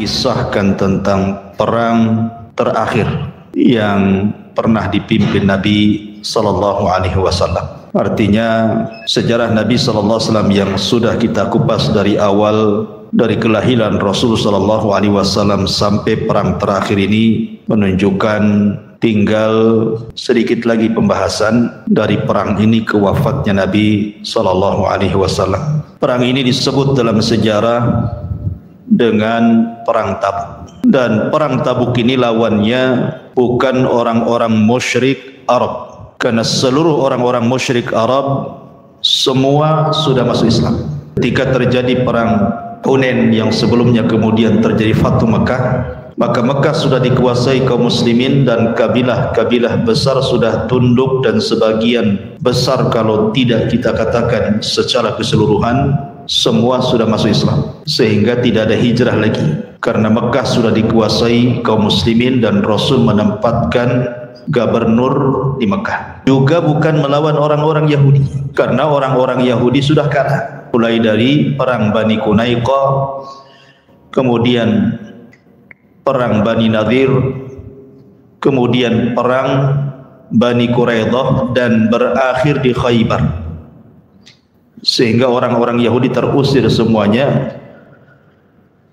mengisahkan tentang perang terakhir yang pernah dipimpin Nabi sallallahu alaihi wasallam. Artinya sejarah Nabi sallallahu alaihi wasallam yang sudah kita kupas dari awal, dari kelahiran Rasul sallallahu alaihi wasallam sampai perang terakhir ini, menunjukkan tinggal sedikit lagi pembahasan dari perang ini ke wafatnya Nabi sallallahu alaihi wasallam. Perang ini disebut dalam sejarah dengan perang Tabuk. Dan perang Tabuk ini lawannya bukan orang-orang musyrik Arab, karena seluruh orang-orang musyrik Arab semua sudah masuk Islam. Ketika terjadi perang Hunain yang sebelumnya kemudian terjadi Fathu Mekah, maka Mekah sudah dikuasai kaum muslimin dan kabilah-kabilah besar sudah tunduk, dan sebagian besar, kalau tidak kita katakan secara keseluruhan, semua sudah masuk Islam, sehingga tidak ada hijrah lagi karena Mekah sudah dikuasai kaum muslimin dan Rasul menempatkan gubernur di Mekah. Juga bukan melawan orang-orang Yahudi, karena orang-orang Yahudi sudah kalah, mulai dari perang Bani Qunaiqah, kemudian perang Bani Nadir, kemudian perang Bani Quraidah, dan berakhir di Khaybar, sehingga orang-orang Yahudi terusir semuanya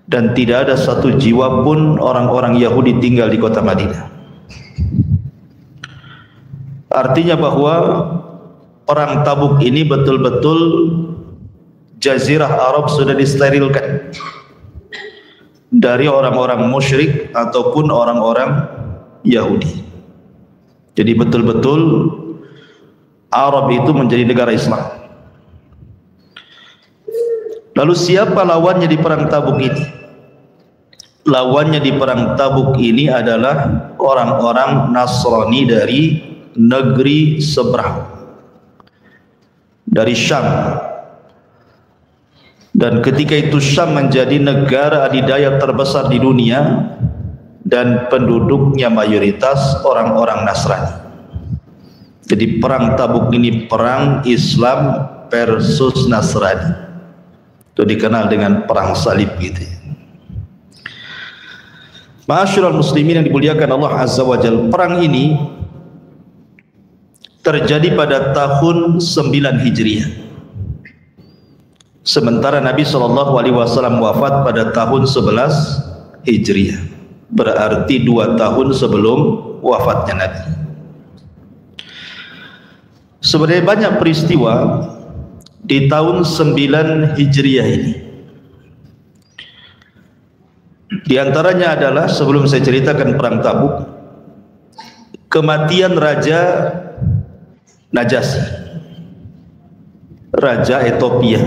dan tidak ada satu jiwa pun orang-orang Yahudi tinggal di kota Madinah. Artinya bahwa perang Tabuk ini betul-betul Jazirah Arab sudah disterilkan dari orang-orang musyrik ataupun orang-orang Yahudi. Jadi betul-betul Arab itu menjadi negara Islam. Lalu siapa lawannya di perang Tabuk ini? Lawannya di perang Tabuk ini adalah orang-orang Nasrani dari negeri seberang, dari Syam. Dan ketika itu Syam menjadi negara adidaya terbesar di dunia dan penduduknya mayoritas orang-orang Nasrani. Jadi perang Tabuk ini perang Islam versus Nasrani. Itu dikenal dengan perang salib gitu ya. Ma'asyiral muslimin yang dimuliakan Allah Azza wa Jalla, perang ini terjadi pada tahun 9 Hijriah. Sementara Nabi SAW wafat pada tahun 11 Hijriah, berarti 2 tahun sebelum wafatnya Nabi. Sebenarnya banyak peristiwa di tahun 9 Hijriah ini. Di antaranya adalah, sebelum saya ceritakan perang Tabuk, kematian Raja Najasyi, Raja Ethiopia,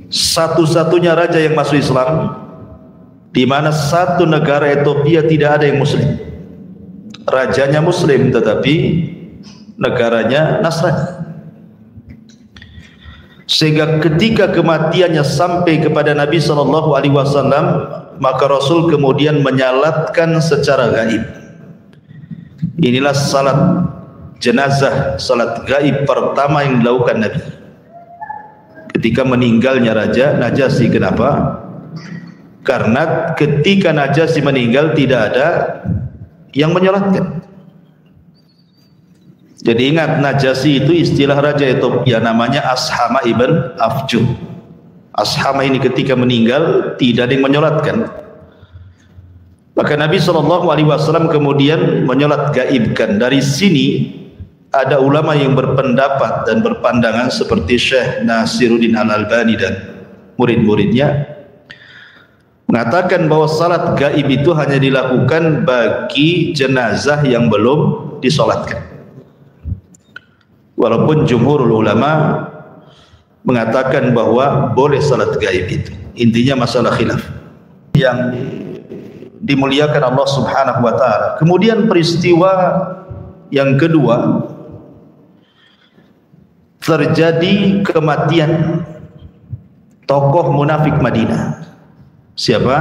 satu-satunya raja yang masuk Islam, di mana satu negara Ethiopia tidak ada yang Muslim. Rajanya Muslim tetapi negaranya Nasrani. Sehingga ketika kematiannya sampai kepada Nabi SAW, maka Rasul kemudian menyalatkan secara gaib. Inilah salat jenazah, salat gaib pertama yang dilakukan Nabi ketika meninggalnya Raja Najasyi. Kenapa? Karena ketika Najasyi meninggal tidak ada yang menyolatkan. Jadi ingat, Najasyi itu istilah Raja Ethiopia, namanya Ashama ibn Afjuh. Ashama ini ketika meninggal tidak ada yang menyolatkan. Maka Nabi SAW kemudian menyolat gaibkan. Dari sini ada ulama yang berpendapat dan berpandangan seperti Syekh Nasiruddin Al-Albani dan murid-muridnya, mengatakan bahwa salat gaib itu hanya dilakukan bagi jenazah yang belum disolatkan. Walaupun jumhurul ulama mengatakan bahwa boleh salat gaib itu. Intinya masalah khilaf yang dimuliakan Allah Subhanahu wa taala. Kemudian peristiwa yang kedua, terjadi kematian tokoh munafik Madinah. Siapa?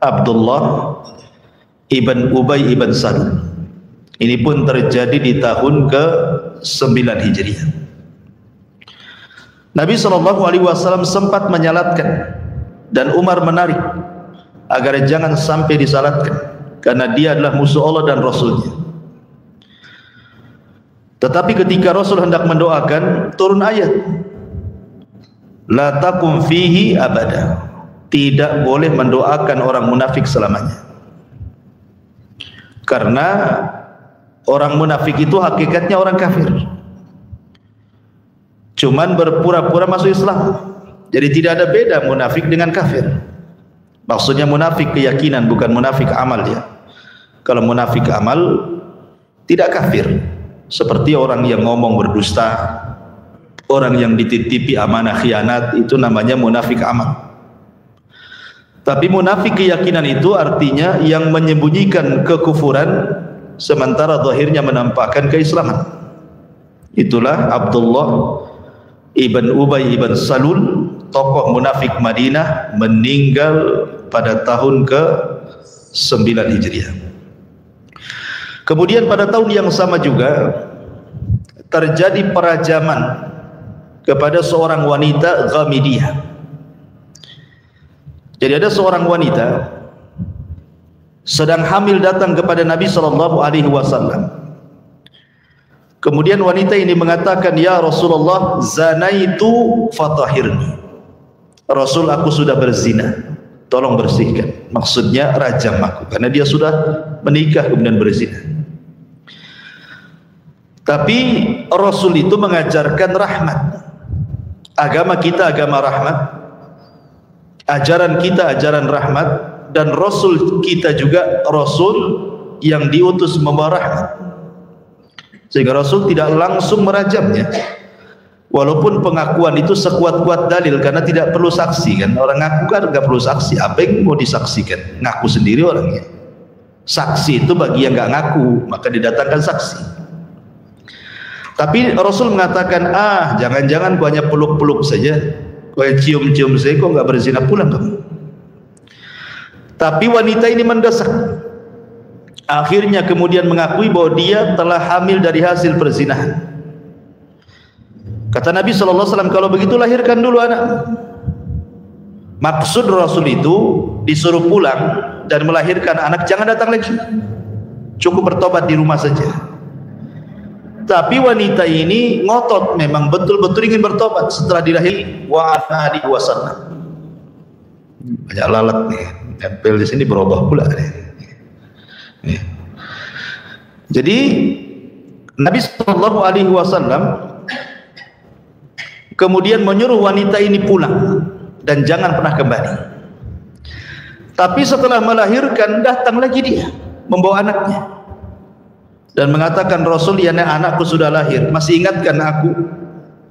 Abdullah ibn Ubay ibn Salul. Ini pun terjadi di tahun ke-9 Hijriah. Nabi SAW sempat menyalatkan dan Umar menarik agar jangan sampai disalatkan karena dia adalah musuh Allah dan Rasulnya. Tetapi ketika Rasul hendak mendoakan, turun ayat, la taqum fihi abada, tidak boleh mendoakan orang munafik selamanya. Karena orang munafik itu hakikatnya orang kafir, cuman berpura-pura masuk Islam. Jadi tidak ada beda munafik dengan kafir. Maksudnya munafik keyakinan, bukan munafik amal ya. Kalau munafik amal tidak kafir, seperti orang yang ngomong berdusta, orang yang dititipi amanah khianat, itu namanya munafik amal. Tapi munafik keyakinan itu artinya yang menyembunyikan kekufuran sementara zahirnya menampakkan keislaman. Itulah Abdullah ibn Ubay ibn Salul, tokoh munafik Madinah, meninggal pada tahun ke-9 Hijriah. Kemudian pada tahun yang sama juga terjadi perajaman kepada seorang wanita Ghamidiyah. Jadi ada seorang wanita sedang hamil datang kepada Nabi SAW. Kemudian wanita ini mengatakan, ya Rasulullah, zanaitu fatahirni. Rasul, aku sudah berzina, tolong bersihkan. Maksudnya rajam aku, karena dia sudah menikah kemudian berzina. Tapi Rasul itu mengajarkan rahmat. Agama kita agama rahmat, ajaran kita ajaran rahmat, dan Rasul kita juga Rasul yang diutus membawa rahmat. Sehingga Rasul tidak langsung merajamnya, walaupun pengakuan itu sekuat-kuat dalil, karena tidak perlu saksi kan. Orang ngaku kan nggak perlu saksi, apa yang mau disaksikan? Ngaku sendiri orangnya. Saksi itu bagi yang nggak ngaku, maka didatangkan saksi. Tapi Rasul mengatakan, jangan-jangan kau hanya peluk-peluk saja, kau cium-cium saja, kau nggak berzina, pulang kamu. Tapi wanita ini mendesak. Akhirnya kemudian mengakui bahwa dia telah hamil dari hasil perzinahan. Kata Nabi SAW, kalau begitu lahirkan dulu anak. Maksud Rasul itu disuruh pulang dan melahirkan anak, jangan datang lagi, cukup bertobat di rumah saja. Tapi wanita ini ngotot, memang betul-betul ingin bertobat setelah dilahirkan. Wa alihi wasallam. Banyak lalat nih, tempel di sini berubah pula nih. Jadi Nabi SAW kemudian menyuruh wanita ini pulang dan jangan pernah kembali. Tapi setelah melahirkan, datang lagi dia membawa anaknya dan mengatakan, Rasul, ya anakku sudah lahir, masih ingatkan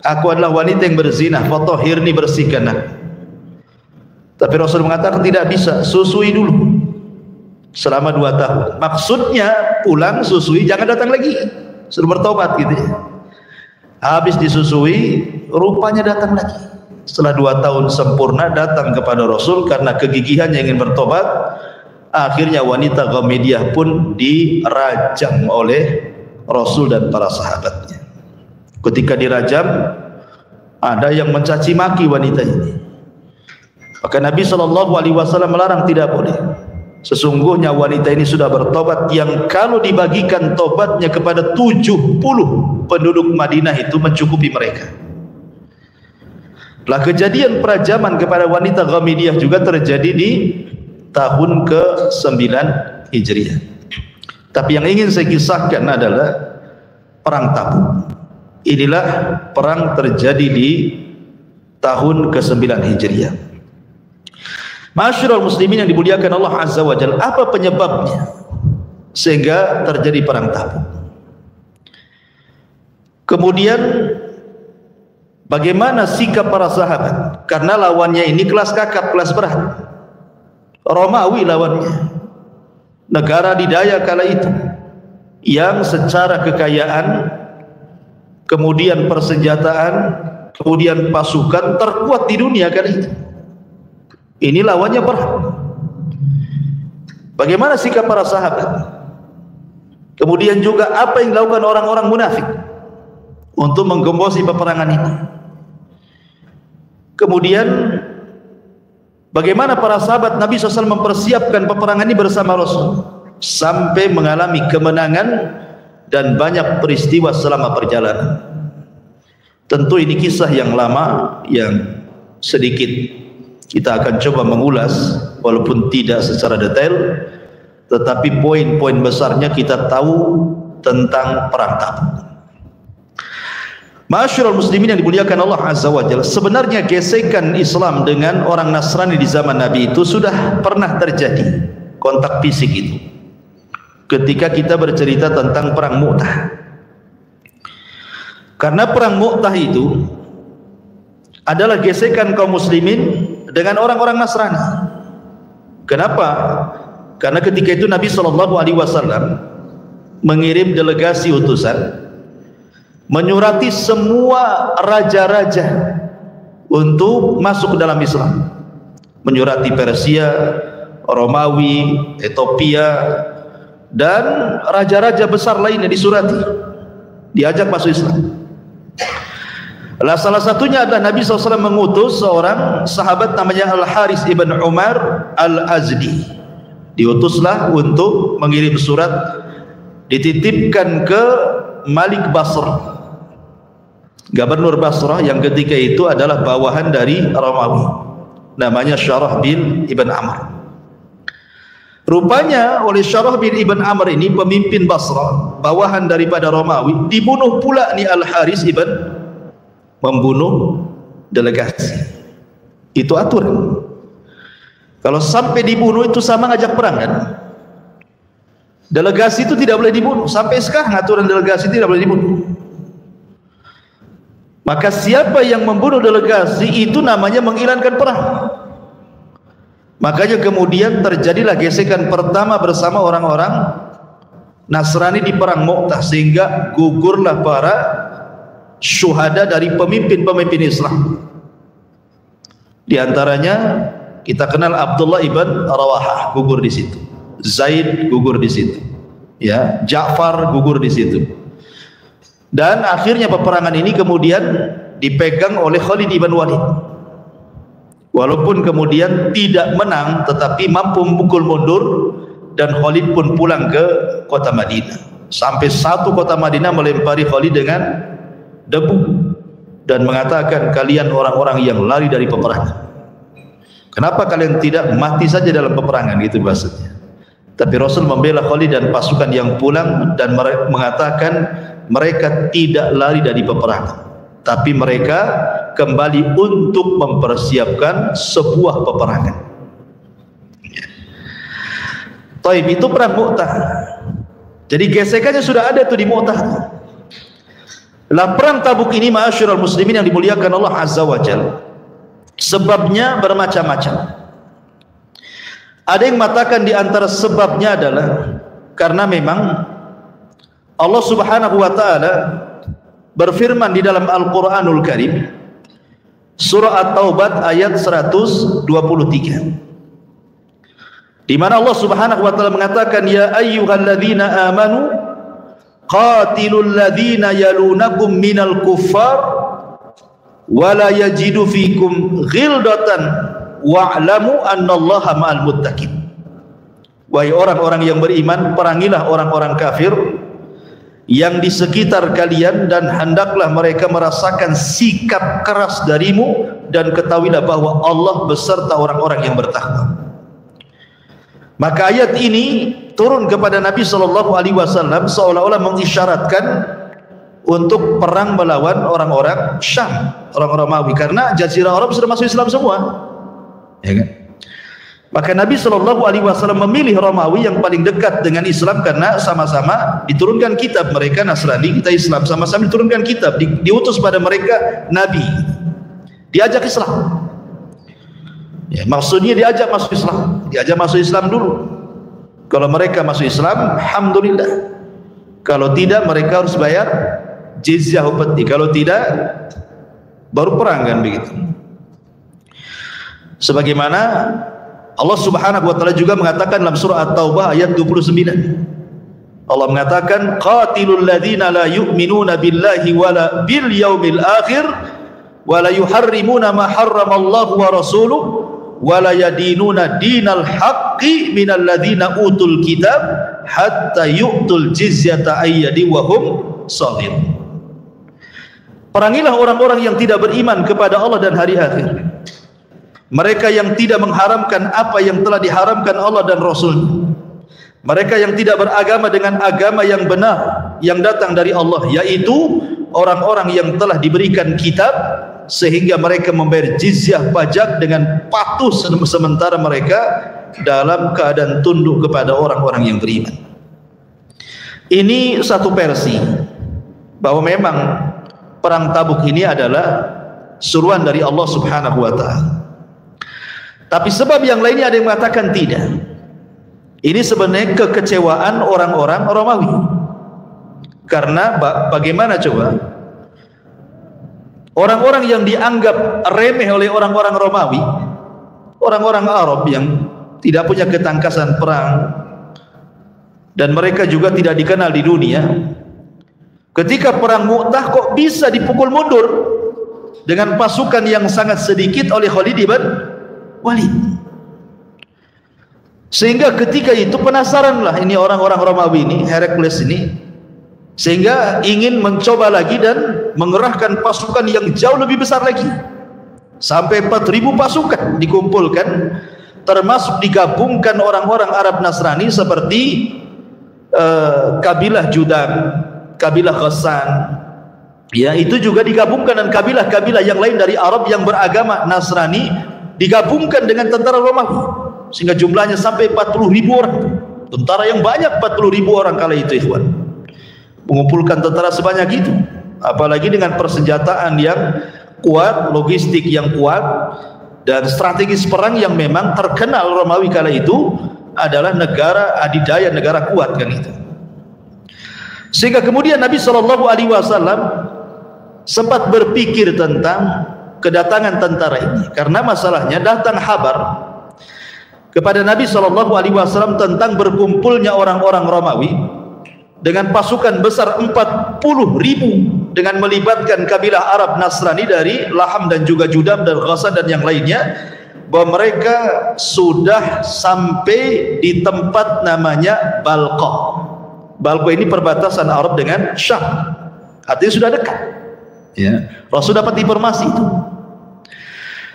aku adalah wanita yang berzina, fatahirni, bersihkan aku. Tapi Rasul mengatakan tidak bisa, susui dulu selama 2 tahun. Maksudnya pulang, susui, jangan datang lagi, suruh bertobat gitu ya. Habis disusui, rupanya datang lagi setelah 2 tahun sempurna, datang kepada Rasul karena kegigihannya ingin bertobat. Akhirnya wanita Ghamidiyah pun dirajam oleh Rasul dan para sahabatnya. Ketika dirajam, ada yang mencaci maki wanita ini. Maka Nabi SAW melarang, tidak boleh. Sesungguhnya wanita ini sudah bertobat, yang kalau dibagikan tobatnya kepada 70 penduduk Madinah itu mencukupi mereka. Lah kejadian perajaman kepada wanita Ghamidiyah juga terjadi di tahun ke-9 Hijriah. Tapi yang ingin saya kisahkan adalah perang Tabuk. Inilah perang terjadi di tahun ke-9 Hijriah. Masyarul muslimin yang dimuliakan Allah Azza wa Jalla, apa penyebabnya sehingga terjadi perang Tabuk? Kemudian bagaimana sikap para sahabat? Karena lawannya ini kelas kakap, kelas berat. Romawi lawannya, negara didaya kala itu, yang secara kekayaan, kemudian persenjataan, kemudian pasukan terkuat di dunia kala itu. Ini lawannya berat. Bagaimana sikap para sahabat? Kemudian juga apa yang dilakukan orang-orang munafik untuk menggembosi peperangan ini? Kemudian bagaimana para sahabat Nabi SAW mempersiapkan peperangan ini bersama Rasul sampai mengalami kemenangan dan banyak peristiwa selama perjalanan. Tentu ini kisah yang lama yang sedikit kita akan coba mengulas walaupun tidak secara detail, tetapi poin-poin besarnya kita tahu tentang perang Tabuk. Ma'asyiral muslimin yang dimuliakan Allah Azza wa Jalla, sebenarnya gesekan Islam dengan orang Nasrani di zaman Nabi itu sudah pernah terjadi, kontak fisik itu, ketika kita bercerita tentang perang Mu'tah. Karena perang Mu'tah itu adalah gesekan kaum muslimin dengan orang-orang Nasrani. Kenapa? Karena ketika itu Nabi SAW mengirim delegasi utusan menyurati semua raja-raja untuk masuk ke dalam Islam. Menyurati Persia, Romawi, Ethiopia, dan raja-raja besar lainnya disurati, diajak masuk Islam. Salah satunya adalah Nabi SAW mengutus seorang sahabat namanya Al-Haris ibn Umar Al-Azdi. Diutuslah untuk mengirim surat, dititipkan ke Malik Basrah, Gubernur Basrah yang ketika itu adalah bawahan dari Romawi, namanya Syarah bin Ibn Amr. Rupanya oleh Syarah bin Ibn Amr ini, pemimpin Basrah, bawahan daripada Romawi, dibunuh pula ni Al-Haris ibn, membunuh delegasi. Itu aturan. Kalau sampai dibunuh itu sama ngajak perang kan? Delegasi itu tidak boleh dibunuh. Sampai sekarang aturan delegasi tidak boleh dibunuh. Maka siapa yang membunuh delegasi itu namanya menghilangkan perang. Makanya kemudian terjadilah gesekan pertama bersama orang-orang Nasrani di perang Mu'tah, sehingga gugurlah para syuhada dari pemimpin-pemimpin Islam. Di antaranya kita kenal Abdullah ibn Rawahah gugur di situ, Zaid gugur di situ, ya, Ja'far gugur di situ. Dan akhirnya peperangan ini kemudian dipegang oleh Khalid ibn Walid. Walaupun kemudian tidak menang, tetapi mampu memukul mundur, dan Khalid pun pulang ke kota Madinah. Sampai satu kota Madinah melempari Khalid dengan debu dan mengatakan, kalian orang-orang yang lari dari peperangan, kenapa kalian tidak mati saja dalam peperangan, gitu maksudnya. Tapi Rasul membela Khalid dan pasukan yang pulang dan mengatakan mereka tidak lari dari peperangan, tapi mereka kembali untuk mempersiapkan sebuah peperangan. Taib, itu perang Mu'tah. Jadi gesekannya sudah ada tuh di Mu'tah. Lah perang Tabuk ini, ma'asyiral muslimin yang dimuliakan Allah Azza wa Jalla, sebabnya bermacam-macam. Ada yang mengatakan di antara sebabnya adalah karena memang Allah Subhanahu wa taala berfirman di dalam Al-Qur'anul Karim, surah At-Taubah ayat 123, di mana Allah Subhanahu wa taala mengatakan, ya ayyuhalladzina amanu qatilul ladzina yalunakum minal kuffar wa la yajidu fikum ghildatan wa'lamu annallaha ma'al muttaqin. Wahai orang-orang yang beriman, perangilah orang-orang kafir yang di sekitar kalian, dan hendaklah mereka merasakan sikap keras darimu, dan ketahuilah bahwa Allah beserta orang-orang yang bertakwa. Maka ayat ini turun kepada Nabi SAW seolah-olah mengisyaratkan untuk perang melawan orang-orang Syam, orang-orang Romawi, karena Jazirah Arab sudah masuk Islam semua, ya kan? Maka Nabi SAW memilih Romawi yang paling dekat dengan Islam, karena sama-sama diturunkan kitab. Mereka Nasrani, kita Islam, sama-sama diturunkan kitab, diutus pada mereka Nabi, diajak Islam, ya, maksudnya diajak masuk Islam, diajak masuk Islam dulu. Kalau mereka masuk Islam, alhamdulillah. Kalau tidak, mereka harus bayar jizyah upeti. Kalau tidak, baru perang, kan begitu. Sebagaimana Allah Subhanahu wa taala juga mengatakan dalam surah At-Taubah ayat 29. Allah mengatakan, qatilul ladzina la yu'minuna billahi wala bil yaumil akhir wala yuharrimuna ma harramallahu wa rasuluhu wala yadinuna dinal haqqi minal ladzina utul kitab hatta yu'tul jizyata ayyadi wa hum shaghir. Perangilah orang-orang yang tidak beriman kepada Allah dan hari akhir, mereka yang tidak mengharamkan apa yang telah diharamkan Allah dan Rasul-Nya, mereka yang tidak beragama dengan agama yang benar yang datang dari Allah, yaitu orang-orang yang telah diberikan kitab sehingga mereka membayar jizyah pajak dengan patuh sementara mereka dalam keadaan tunduk kepada orang-orang yang beriman. Ini satu versi bahwa memang perang Tabuk ini adalah suruhan dari Allah Subhanahu wa taala. Tapi sebab yang lainnya ada yang mengatakan tidak. Ini sebenarnya kekecewaan orang-orang Romawi. Karena bagaimana coba? Orang-orang yang dianggap remeh oleh orang-orang Romawi, orang-orang Arab yang tidak punya ketangkasan perang, dan mereka juga tidak dikenal di dunia, ketika perang Mu'tah kok bisa dipukul mundur dengan pasukan yang sangat sedikit oleh Khalid ibn Walid. Sehingga ketika itu penasaranlah ini orang-orang Romawi ini, Herakles ini, sehingga ingin mencoba lagi dan mengerahkan pasukan yang jauh lebih besar lagi. Sampai 4.000 pasukan dikumpulkan, termasuk digabungkan orang-orang Arab Nasrani seperti kabilah Judam, kabilah Ghassan, ya, itu juga digabungkan, dan kabilah-kabilah yang lain dari Arab yang beragama Nasrani digabungkan dengan tentara Romawi, sehingga jumlahnya sampai 40.000 orang. Tentara yang banyak, 40.000 orang kala itu, ikhwan, mengumpulkan tentara sebanyak itu, apalagi dengan persenjataan yang kuat, logistik yang kuat, dan strategis perang yang memang terkenal. Romawi kala itu adalah negara adidaya, negara kuat kan itu. Sehingga kemudian Nabi SAW sempat berpikir tentang kedatangan tentara ini, karena masalahnya datang kabar kepada Nabi SAW tentang berkumpulnya orang-orang Romawi dengan pasukan besar 40.000 dengan melibatkan kabilah Arab Nasrani dari Laham dan juga Judam dan Ghassan dan yang lainnya, bahwa mereka sudah sampai di tempat namanya Balqa. Balqa ini perbatasan Arab dengan Syam, artinya sudah dekat, ya. Rasul dapat informasi itu.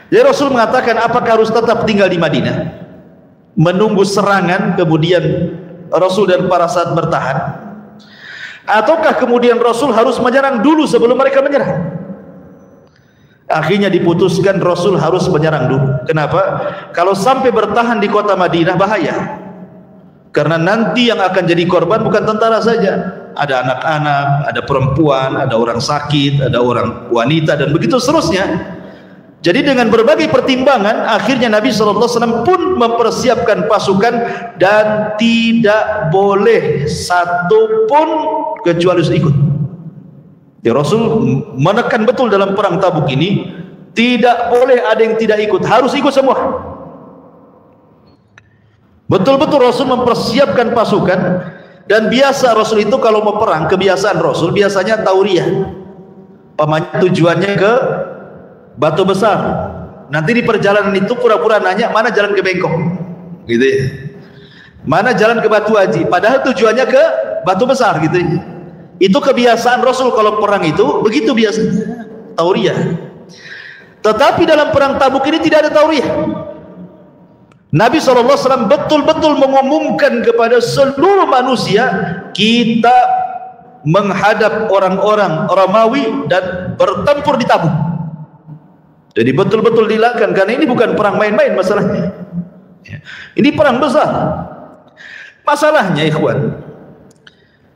Jadi Rasul mengatakan, apakah harus tetap tinggal di Madinah menunggu serangan kemudian Rasul dan para sahabat bertahan, ataukah kemudian Rasul harus menyerang dulu sebelum mereka menyerang? Akhirnya diputuskan Rasul harus menyerang dulu. Kenapa? Kalau sampai bertahan di kota Madinah bahaya, karena nanti yang akan jadi korban bukan tentara saja, ada anak-anak, ada perempuan, ada orang sakit, ada orang wanita, dan begitu seterusnya. Jadi dengan berbagai pertimbangan, akhirnya Nabi SAW pun mempersiapkan pasukan, dan tidak boleh satu pun kecuali harus ikut. Ya, Rasul menekan betul dalam perang Tabuk ini, tidak boleh ada yang tidak ikut, harus ikut semua. Betul-betul Rasul mempersiapkan pasukan. Dan biasa Rasul itu kalau mau perang, kebiasaan Rasul biasanya tauriyah, pamannya tujuannya ke Batu Besar. Nanti di perjalanan itu pura-pura nanya mana jalan ke Bengkok, gitu ya, mana jalan ke Batu Haji, padahal tujuannya ke Batu Besar, gitu ya. Itu kebiasaan Rasul kalau perang itu begitu biasanya, tauriyah. Tetapi dalam perang Tabuk ini tidak ada tauriyah. Nabi SAW betul-betul mengumumkan kepada seluruh manusia, kita menghadap orang-orang Romawi dan bertempur di Tabuk. Jadi betul-betul dilakukan, karena ini bukan perang main-main masalahnya. Ini perang besar. Masalahnya, ikhwan,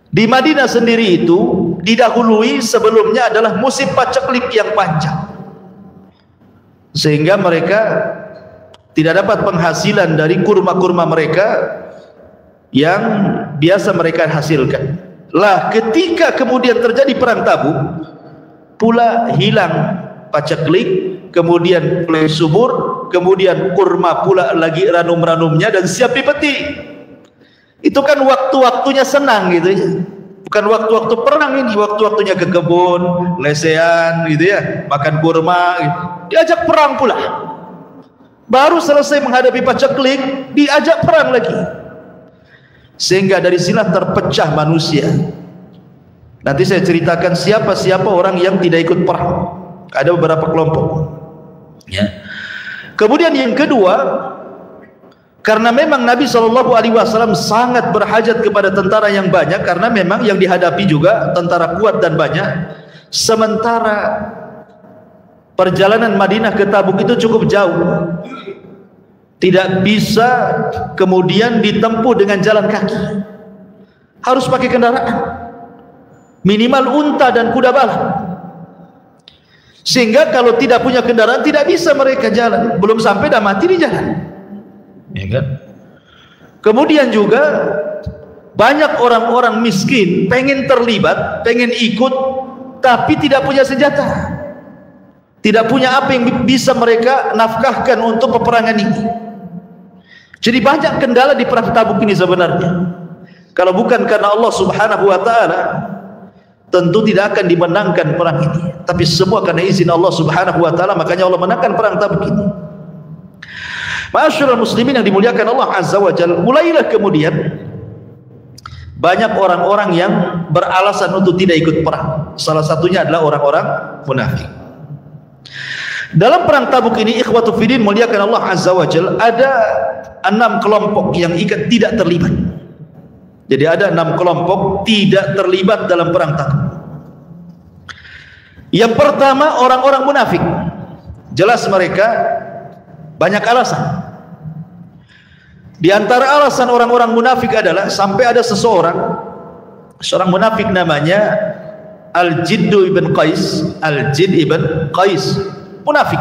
di Madinah sendiri itu didahului sebelumnya adalah musim paceklik yang panjang, sehingga mereka tidak dapat penghasilan dari kurma-kurma mereka yang biasa mereka hasilkan. Lah ketika kemudian terjadi perang Tabuk, pula hilang paceklik, kemudian mulai subur, kemudian kurma pula lagi ranum-ranumnya dan siap dipetik. Itu kan waktu-waktunya senang, gitu ya. Bukan waktu-waktu perang ini, waktu-waktunya ke kebun, lesehan, gitu ya, makan kurma, gitu. Diajak perang pula. Baru selesai menghadapi paceklik, diajak perang lagi. Sehingga dari sinilah terpecah manusia. Nanti saya ceritakan siapa-siapa orang yang tidak ikut perang. Ada beberapa kelompok. Ya. Kemudian yang kedua, karena memang Nabi SAW sangat berhajat kepada tentara yang banyak, karena memang yang dihadapi juga tentara kuat dan banyak. Sementara perjalanan Madinah ke Tabuk itu cukup jauh, tidak bisa kemudian ditempuh dengan jalan kaki, harus pakai kendaraan, minimal unta dan kuda balap. Sehingga kalau tidak punya kendaraan tidak bisa mereka jalan, belum sampai dah mati di jalan, ya kan? Kemudian juga banyak orang-orang miskin pengen terlibat, pengen ikut, tapi tidak punya senjata, tidak punya apa yang bisa mereka nafkahkan untuk peperangan ini. Jadi banyak kendala di perang Tabuk ini sebenarnya. Kalau bukan karena Allah Subhanahu wa taala, tentu tidak akan dimenangkan perang ini. Tapi semua karena izin Allah Subhanahu wa taala, makanya Allah menangkan perang Tabuk ini. Ma'asyiral muslimin yang dimuliakan Allah Azza wa Jalla, mulailah kemudian banyak orang-orang yang beralasan untuk tidak ikut perang. Salah satunya adalah orang-orang munafik. Dalam perang Tabuk ini, ikhwatu fiddin muliakan Allah Azza wa Jalla, ada 6 kelompok yang tidak terlibat. Jadi ada 6 kelompok tidak terlibat dalam perang Tabuk. Yang pertama, orang-orang munafik. Jelas mereka banyak alasan. Di antara alasan orang-orang munafik adalah sampai ada seorang munafik namanya Al-Jidd ibn Qais, Al-Jidd ibn Qais, munafik.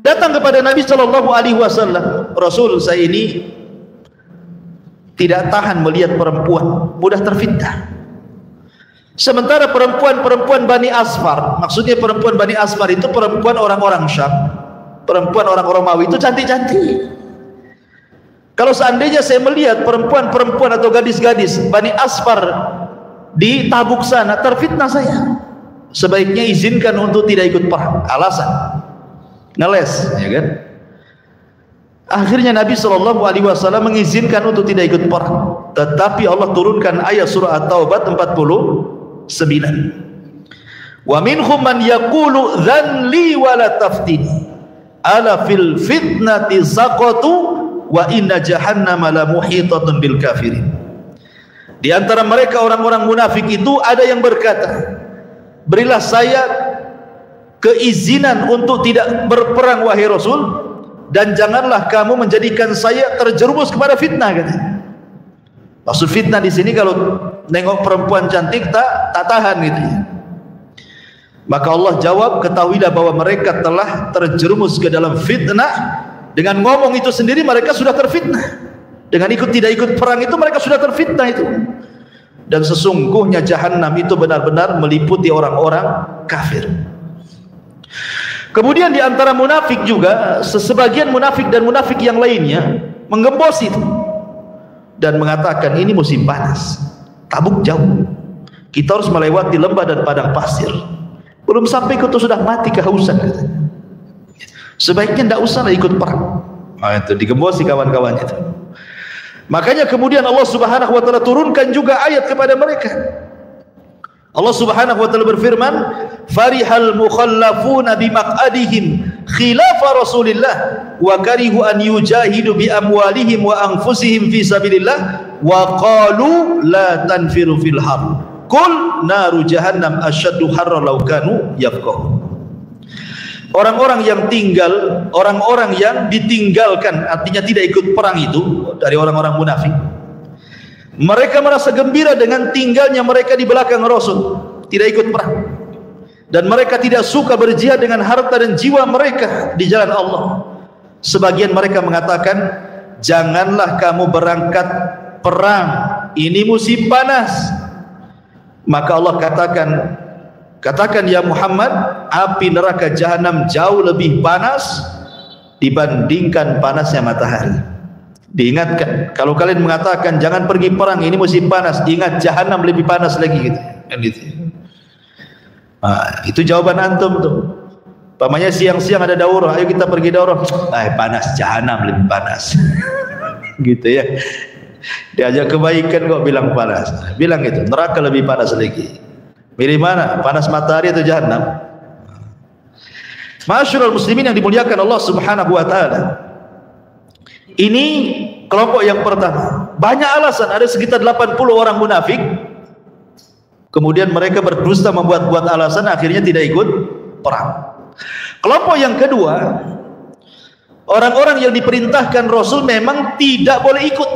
Datang kepada Nabi SAW, Rasul, saya ini tidak tahan melihat perempuan, mudah terfitnah. Sementara perempuan-perempuan Bani Asfar, maksudnya perempuan Bani Asfar itu perempuan orang-orang Syam, perempuan orang-orang Romawi itu cantik-cantik. Kalau seandainya saya melihat perempuan-perempuan atau gadis-gadis Bani Asfar di Tabuk sana, terfitnah saya. Sebaiknya izinkan untuk tidak ikut perang. Alasan ngeles, ya kan? Akhirnya Nabi SAW mengizinkan untuk tidak ikut perang. Tetapi Allah turunkan ayat surah At-Taubah 49. Wa minhum man yaqulu dzan li wa la taftini ala fil fitnati saqatu wa inna jahannama la muhitatun bil kafirin. Di antara mereka orang-orang munafik itu ada yang berkata, berilah saya keizinan untuk tidak berperang wahai Rasul, dan janganlah kamu menjadikan saya terjerumus kepada fitnah, katanya. Maksud fitnah di sini kalau nengok perempuan cantik tak tahan gitu ya. Maka Allah jawab, ketahuilah bahwa mereka telah terjerumus ke dalam fitnah. Dengan ngomong itu sendiri mereka sudah terfitnah. Dengan tidak ikut perang itu mereka sudah terfitnah itu. Dan sesungguhnya jahanam itu benar-benar meliputi orang-orang kafir. Kemudian di antara munafik juga, sebagian munafik dan munafik yang lainnya menggembos itu dan mengatakan ini musim panas, Tabuk jauh, kita harus melewati lembah dan padang pasir, belum sampai kita sudah mati kehausan, katanya. Sebaiknya tidak usah ikut perang. Itu digembosi kawan-kawan itu. Makanya kemudian Allah Subhanahu wa taala turunkan juga ayat kepada mereka. Allah Subhanahu wa taala berfirman, farihal mukhallafuna bimaq'adihim khilafa Rasulillah wa karihu an yujahidu bi amwalihim wa anfusihim fi sabilillah wa qalu la tanfiru fil har qul naru jahannam asyaddu harra law kanu yafqahun. Orang-orang yang tinggal, orang-orang yang ditinggalkan, artinya tidak ikut perang itu dari orang-orang munafik, mereka merasa gembira dengan tinggalnya mereka di belakang Rasul, tidak ikut perang, dan mereka tidak suka berjihad dengan harta dan jiwa mereka di jalan Allah. Sebagian mereka mengatakan, janganlah kamu berangkat perang, ini musim panas. Maka Allah katakan ya Muhammad, api neraka jahanam jauh lebih panas dibandingkan panasnya matahari. Diingatkan, kalau kalian mengatakan jangan pergi perang, ini musim panas, ingat jahanam lebih panas lagi gitu. Itu jawaban antum tuh. Umpamanya siang-siang ada daurah, ayo kita pergi daurah. Panas, jahanam lebih panas. Gitu ya. Diajak kebaikan kok bilang panas. Bilang gitu, neraka lebih panas lagi. Milih mana? Panas matahari atau jahanam? Ma'asyiral muslimin yang dimuliakan Allah Subhanahu wa taala. Ini kelompok yang pertama. Banyak alasan, ada sekitar 80 orang munafik. Kemudian mereka berdusta membuat-buat alasan, akhirnya tidak ikut perang. Kelompok yang kedua, orang-orang yang diperintahkan Rasul memang tidak boleh ikut.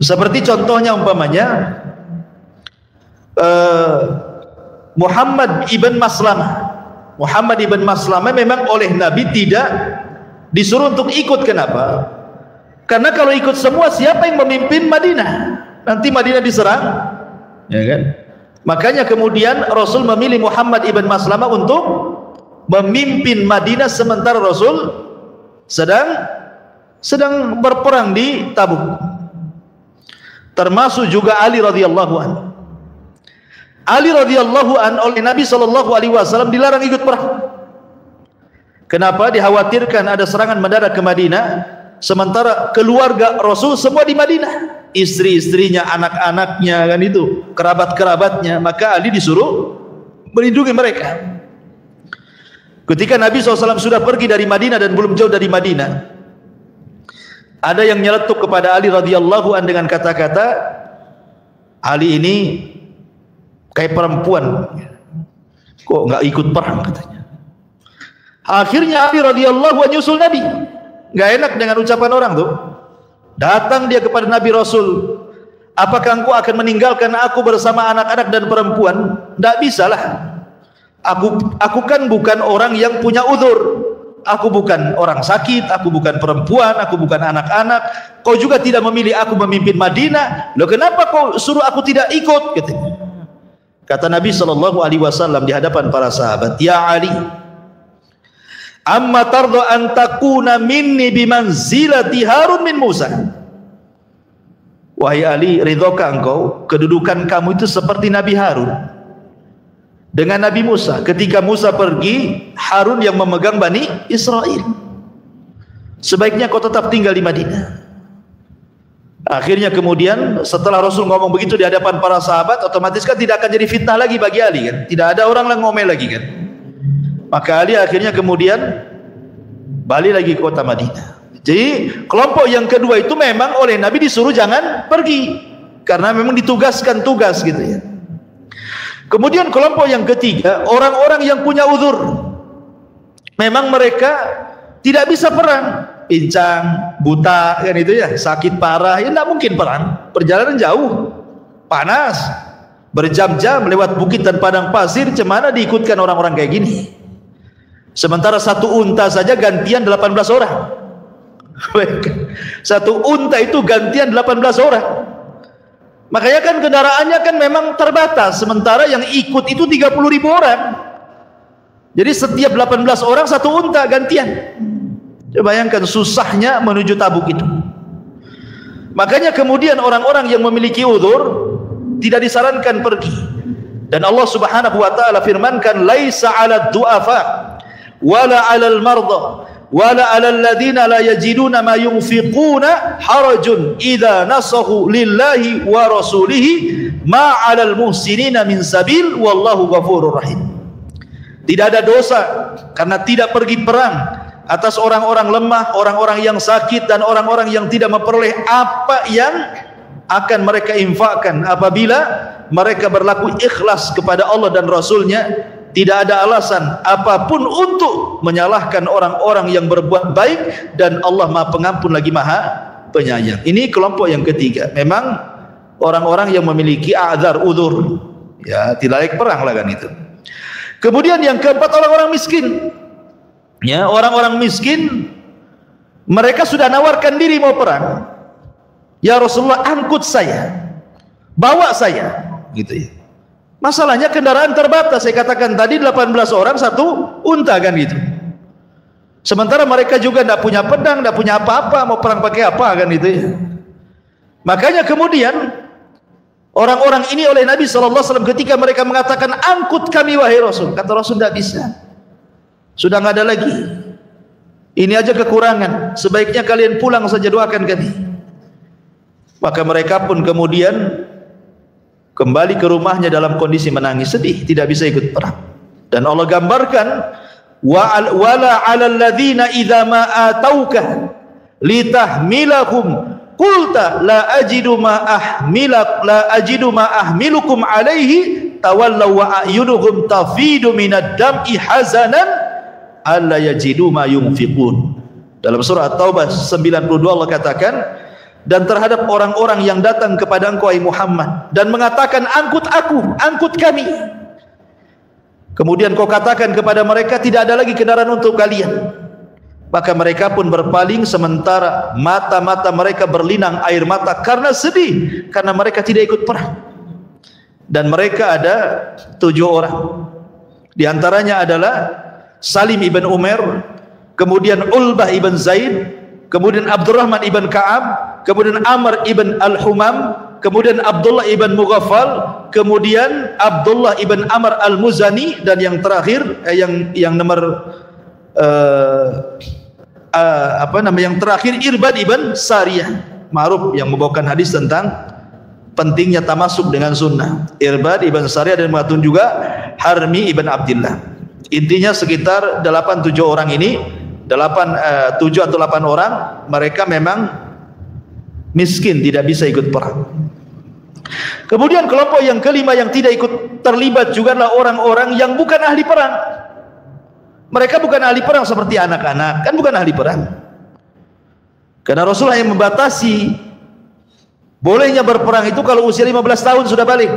Seperti contohnya umpamanya Muhammad ibn Maslamah. Muhammad ibn Maslamah memang oleh Nabi tidak disuruh untuk ikut. Kenapa? Karena kalau ikut semua, siapa yang memimpin Madinah? Nanti Madinah diserang, ya kan? Makanya kemudian Rasul memilih Muhammad ibn Maslamah untuk memimpin Madinah sementara Rasul sedang berperang di Tabuk. Termasuk juga Ali radhiyallahu anhu. Ali radhiyallahu anhu oleh Nabi SAW dilarang ikut perang. Kenapa? Dikhawatirkan ada serangan mendadak ke Madinah, sementara keluarga Rasul semua di Madinah, istri-istrinya, anak-anaknya, kan itu, kerabat-kerabatnya. Maka Ali disuruh melindungi mereka. Ketika Nabi SAW sudah pergi dari Madinah dan belum jauh dari Madinah, ada yang nyeletuk kepada Ali radhiyallahu anhu dengan kata-kata, Ali ini kayak perempuan, kok nggak ikut perang, katanya. Akhirnya Ali radhiyallahu anhu nyusul Nabi. Nggak enak dengan ucapan orang tuh. Datang dia kepada Nabi Rasul, apakah engkau akan meninggalkan aku bersama anak-anak dan perempuan? Tidak bisalah. Aku kan bukan orang yang punya uzur. Aku bukan orang sakit, aku bukan perempuan, aku bukan anak-anak. Kau juga tidak memilih aku memimpin Madinah. Loh, kenapa kau suruh aku tidak ikut? Kata Nabi SAW di hadapan para sahabat, ya Ali, amma tarda an takuna minni bimanzilati Harun min Musa. Wahai Ali, ridhokah engkau kedudukan kamu itu seperti Nabi Harun dengan Nabi Musa? Ketika Musa pergi, Harun yang memegang Bani Israel. Sebaiknya kau tetap tinggal di Madinah. Akhirnya kemudian setelah Rasul ngomong begitu di hadapan para sahabat, otomatis kan tidak akan jadi fitnah lagi bagi Ali, kan? Tidak ada orang yang ngomel lagi, kan? Maka Ali akhirnya kemudian balik lagi ke kota Madinah. Jadi kelompok yang kedua itu memang oleh Nabi disuruh jangan pergi, karena memang ditugaskan tugas, gitu ya. Kemudian kelompok yang ketiga, orang-orang yang punya uzur. Memang mereka tidak bisa perang, pincang, buta, kan itu ya, sakit parah, ya tidak mungkin perang. Perjalanan jauh, panas, berjam-jam lewat bukit dan padang pasir, cemana diikutkan orang-orang kayak gini. Sementara satu unta saja gantian 18 orang. Satu unta itu gantian 18 orang. Makanya kan kendaraannya kan memang terbatas, sementara yang ikut itu 30.000 orang. Jadi setiap 18 orang satu unta gantian. Coba bayangkan susahnya menuju Tabuk itu. Makanya kemudian orang-orang yang memiliki uzur tidak disarankan pergi. Dan Allah Subhanahu wa taala firmankan, laisa 'alad du'afa wala 'alal marda wala 'alal ladzina la yajiduna ma yunfiquna harajun idza nasahu lillahi wa rasulihi ma 'alal muhsinina min sabil wallahu ghafurur rahim. Tidak ada dosa karena tidak pergi perang atas orang-orang lemah, orang-orang yang sakit, dan orang-orang yang tidak memperoleh apa yang akan mereka infakkan apabila mereka berlaku ikhlas kepada Allah dan Rasulnya. Tidak ada alasan apapun untuk menyalahkan orang-orang yang berbuat baik, dan Allah Maha Pengampun lagi Maha Penyayang. Ini kelompok yang ketiga. Memang orang-orang yang memiliki a'dzar, uzur, ya tidak layak perang lah, kan itu. Kemudian yang keempat, orang-orang miskin. Ya, orang-orang miskin, mereka sudah nawarkan diri mau perang. Ya Rasulullah, angkut saya, bawa saya, gitu ya. Masalahnya kendaraan terbatas, saya katakan tadi 18 orang satu unta, kan gitu. Sementara mereka juga tidak punya pedang, tidak punya apa-apa, mau perang pakai apa, kan gitu ya. Makanya kemudian orang-orang ini oleh Nabi SAW ketika mereka mengatakan, angkut kami wahai Rasul. Kata Rasul, tidak bisa, sudah nggak ada lagi, ini aja kekurangan, sebaiknya kalian pulang saja, doakan kami. Maka mereka pun kemudian kembali ke rumahnya dalam kondisi menangis, sedih, tidak bisa ikut perang. Dan Allah gambarkan, wala 'alal ladzina idza ma atauka litahmilahum qulta la ajidu ma ahmilukum alaihi tawallaw wa a'yunuhum tafidu minad dam'i hazanan alla yajidu ma yunfiqun. Dalam surah At-Taubah 92 Allah katakan, dan terhadap orang-orang yang datang kepada engkau wahai Muhammad dan mengatakan, angkut aku, angkut kami, kemudian kau katakan kepada mereka, tidak ada lagi kendaraan untuk kalian, maka mereka pun berpaling sementara mata-mata mereka berlinang air mata karena sedih, karena mereka tidak ikut perang. Dan mereka ada 7 orang, di antaranya adalah Salim ibn Umar, kemudian Ulbah ibn Zaid, kemudian Abdurrahman ibn Ka'ab, kemudian Amr ibn Al-Humam, kemudian Abdullah ibn Mughaffal, kemudian Abdullah ibn Amr Al-Muzani, dan yang terakhir yang nomor yang terakhir Irbad ibn Sariyah, ma'ruf, yang membawakan hadis tentang pentingnya tamasuk dengan sunnah. Irbad ibn Sariyah, dan mengatakan juga Harmi ibn Abdillah. Intinya sekitar 8-7 orang ini, 7 atau 8 orang, mereka memang miskin, tidak bisa ikut perang. Kemudian kelompok yang kelima yang tidak ikut terlibat juga adalah orang-orang yang bukan ahli perang. Mereka bukan ahli perang seperti anak-anak, kan bukan ahli perang. Karena Rasulullah yang membatasi bolehnya berperang itu kalau usia 15 tahun sudah balik.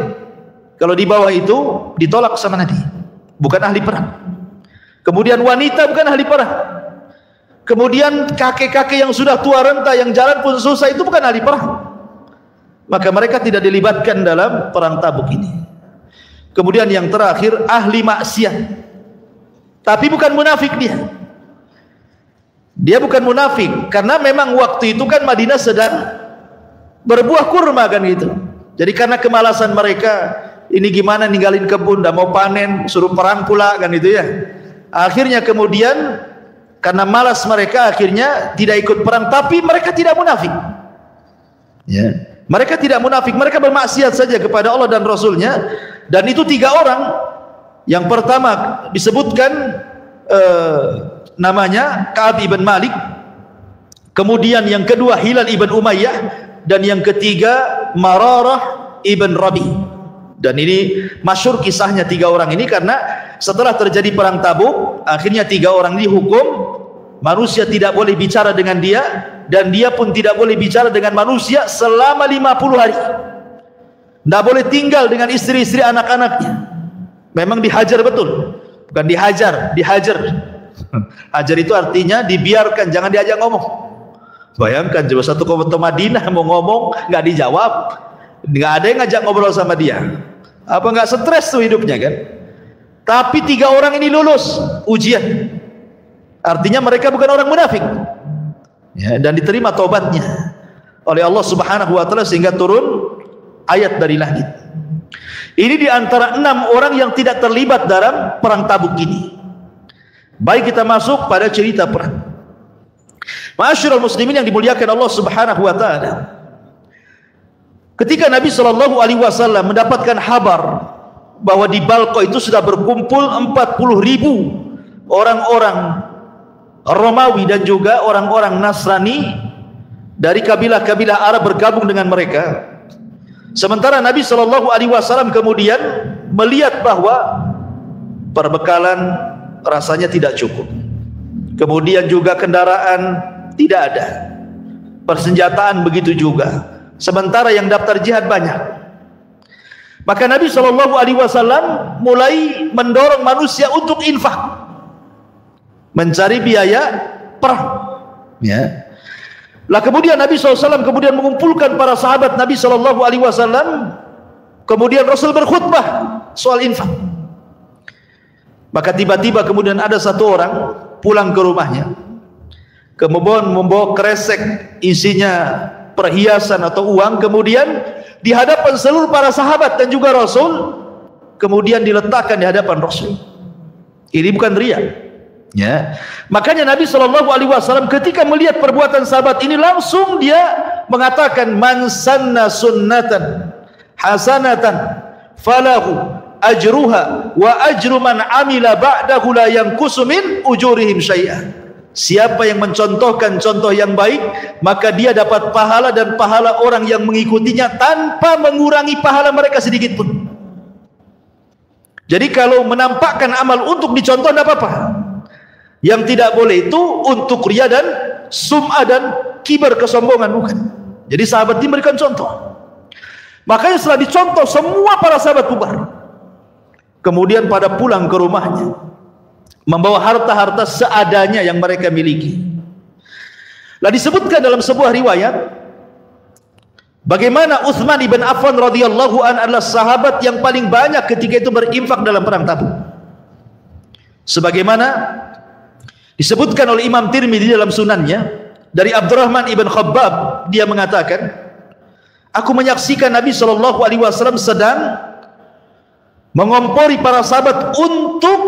Kalau di bawah itu ditolak sama Nabi, bukan ahli perang. Kemudian wanita bukan ahli perang. Kemudian kakek-kakek yang sudah tua renta, yang jalan pun susah, itu bukan ahli perang. Maka mereka tidak dilibatkan dalam perang Tabuk ini. Kemudian yang terakhir ahli maksiat, tapi bukan munafik dia. Dia bukan munafik karena memang waktu itu kan Madinah sedang berbuah kurma kan gitu. Jadi karena kemalasan mereka, ini gimana ninggalin kebun, dah mau panen, suruh perang pula kan itu ya. Akhirnya kemudian karena malas mereka, akhirnya tidak ikut perang, tapi mereka tidak munafik. Ya. Mereka tidak munafik, mereka bermaksiat saja kepada Allah dan Rasulnya. Dan itu 3 orang. Yang pertama disebutkan namanya Ka'ab ibn Malik, kemudian yang kedua Hilal ibn Umayyah, dan yang ketiga Mararah ibn Rabi. Dan ini masyhur kisahnya 3 orang ini, karena setelah terjadi perang Tabuk, akhirnya 3 orang ini dihukum, manusia tidak boleh bicara dengan dia, dan dia pun tidak boleh bicara dengan manusia selama 50 hari. Tidak boleh tinggal dengan istri-istri anak-anaknya. Memang dihajar betul, bukan dihajar, dihajar. Hajar itu artinya dibiarkan, jangan diajak ngomong. Bayangkan coba satu kota Madinah mau ngomong nggak dijawab, nggak ada yang ngajak ngobrol sama dia. Apa nggak stres tuh hidupnya kan? Tapi 3 orang ini lulus ujian, artinya mereka bukan orang munafik ya, dan diterima taubatnya oleh Allah Subhanahu wa taala sehingga turun ayat dari langit. Ini di antara 6 orang yang tidak terlibat dalam perang Tabuk ini. Baik, kita masuk pada cerita perang. Ma'asyiral muslimin yang dimuliakan Allah Subhanahu wa taala. Ketika Nabi sallallahu alaihi wasallam mendapatkan kabar bahwa di Balqa itu sudah berkumpul 40.000 orang-orang Romawi dan juga orang-orang Nasrani dari kabilah-kabilah Arab bergabung dengan mereka. Sementara Nabi sallallahu alaihi wasallam kemudian melihat bahwa perbekalan rasanya tidak cukup. Kemudian juga kendaraan tidak ada. Persenjataan begitu juga. Sementara yang daftar jihad banyak. Maka Nabi sallallahu alaihi wasallam mulai mendorong manusia untuk infak, mencari biaya perang. Ya. Lah kemudian Nabi SAW kemudian mengumpulkan para sahabat Nabi SAW. Kemudian Rasul berkhutbah soal infak. Maka tiba-tiba kemudian ada satu orang pulang ke rumahnya, kemudian membawa kresek isinya perhiasan atau uang, kemudian di hadapan seluruh para sahabat dan juga Rasul, kemudian diletakkan di hadapan Rasul. Ini bukan riya. Ya. Makanya Nabi SAW ketika melihat perbuatan sahabat ini, langsung dia mengatakan, man sanna sunnatan hasanatan falahu ajruha wa ajru man amila ba'dahu la yanqusu min ujurihim syai'an. Siapa yang mencontohkan contoh yang baik, maka dia dapat pahala dan pahala orang yang mengikutinya tanpa mengurangi pahala mereka sedikit pun. Jadi kalau menampakkan amal untuk dicontoh tidak apa-apa. Yang tidak boleh itu untuk riya dan sum'ah dan kibar, kesombongan, bukan. Jadi sahabat ini memberikan contoh. Makanya setelah dicontoh, semua para sahabat bubar. Kemudian pada pulang ke rumahnya, membawa harta-harta seadanya yang mereka miliki. Lah disebutkan dalam sebuah riwayat bagaimana Utsman ibn Affan radhiyallahu an adalah sahabat yang paling banyak ketika itu berinfak dalam perang Tabuk. Sebagaimana disebutkan oleh Imam Tirmidzi dalam sunannya dari Abdurrahman ibn Khabbab, dia mengatakan, aku menyaksikan Nabi SAW sedang mengompori para sahabat untuk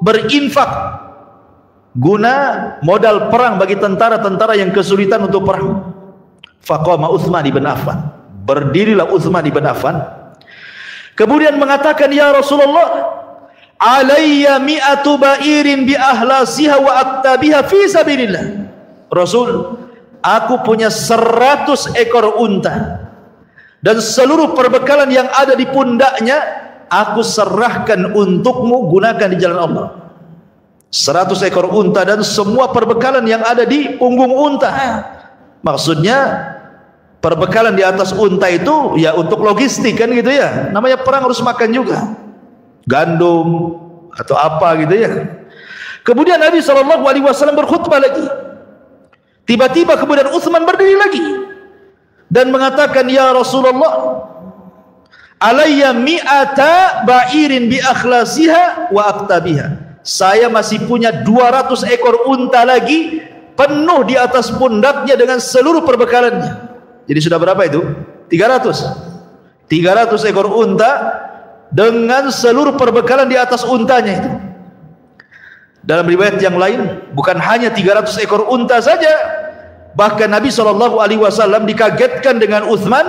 berinfak guna modal perang bagi tentara-tentara yang kesulitan untuk perang. Faqama Utsman ibn Affan, berdirilah Utsman ibn Affan, kemudian mengatakan, ya Rasulullah, alayya mi'atu ba'irin bi ahlasiha wa aktabiha fi sabilillah. Rasul, aku punya 100 ekor unta dan seluruh perbekalan yang ada di pundaknya aku serahkan untukmu, gunakan di jalan Allah. 100 ekor unta dan semua perbekalan yang ada di punggung unta. Maksudnya perbekalan di atas unta itu ya untuk logistik kan gitu ya. Namanya perang harus makan juga. Gandum atau apa gitu ya. Kemudian Nabi SAW berkhutbah lagi. Tiba-tiba kemudian Utsman berdiri lagi dan mengatakan, ya Rasulullah, alayya mi'ata ba'irin bi akhlasiha wa aktabiha. Saya masih punya 200 ekor unta lagi penuh di atas pundaknya dengan seluruh perbekalannya. Jadi sudah berapa itu? 300 ekor unta dengan seluruh perbekalan di atas untanya itu. Dalam riwayat yang lain, bukan hanya 300 ekor unta saja, bahkan Nabi SAW dikagetkan dengan Utsman.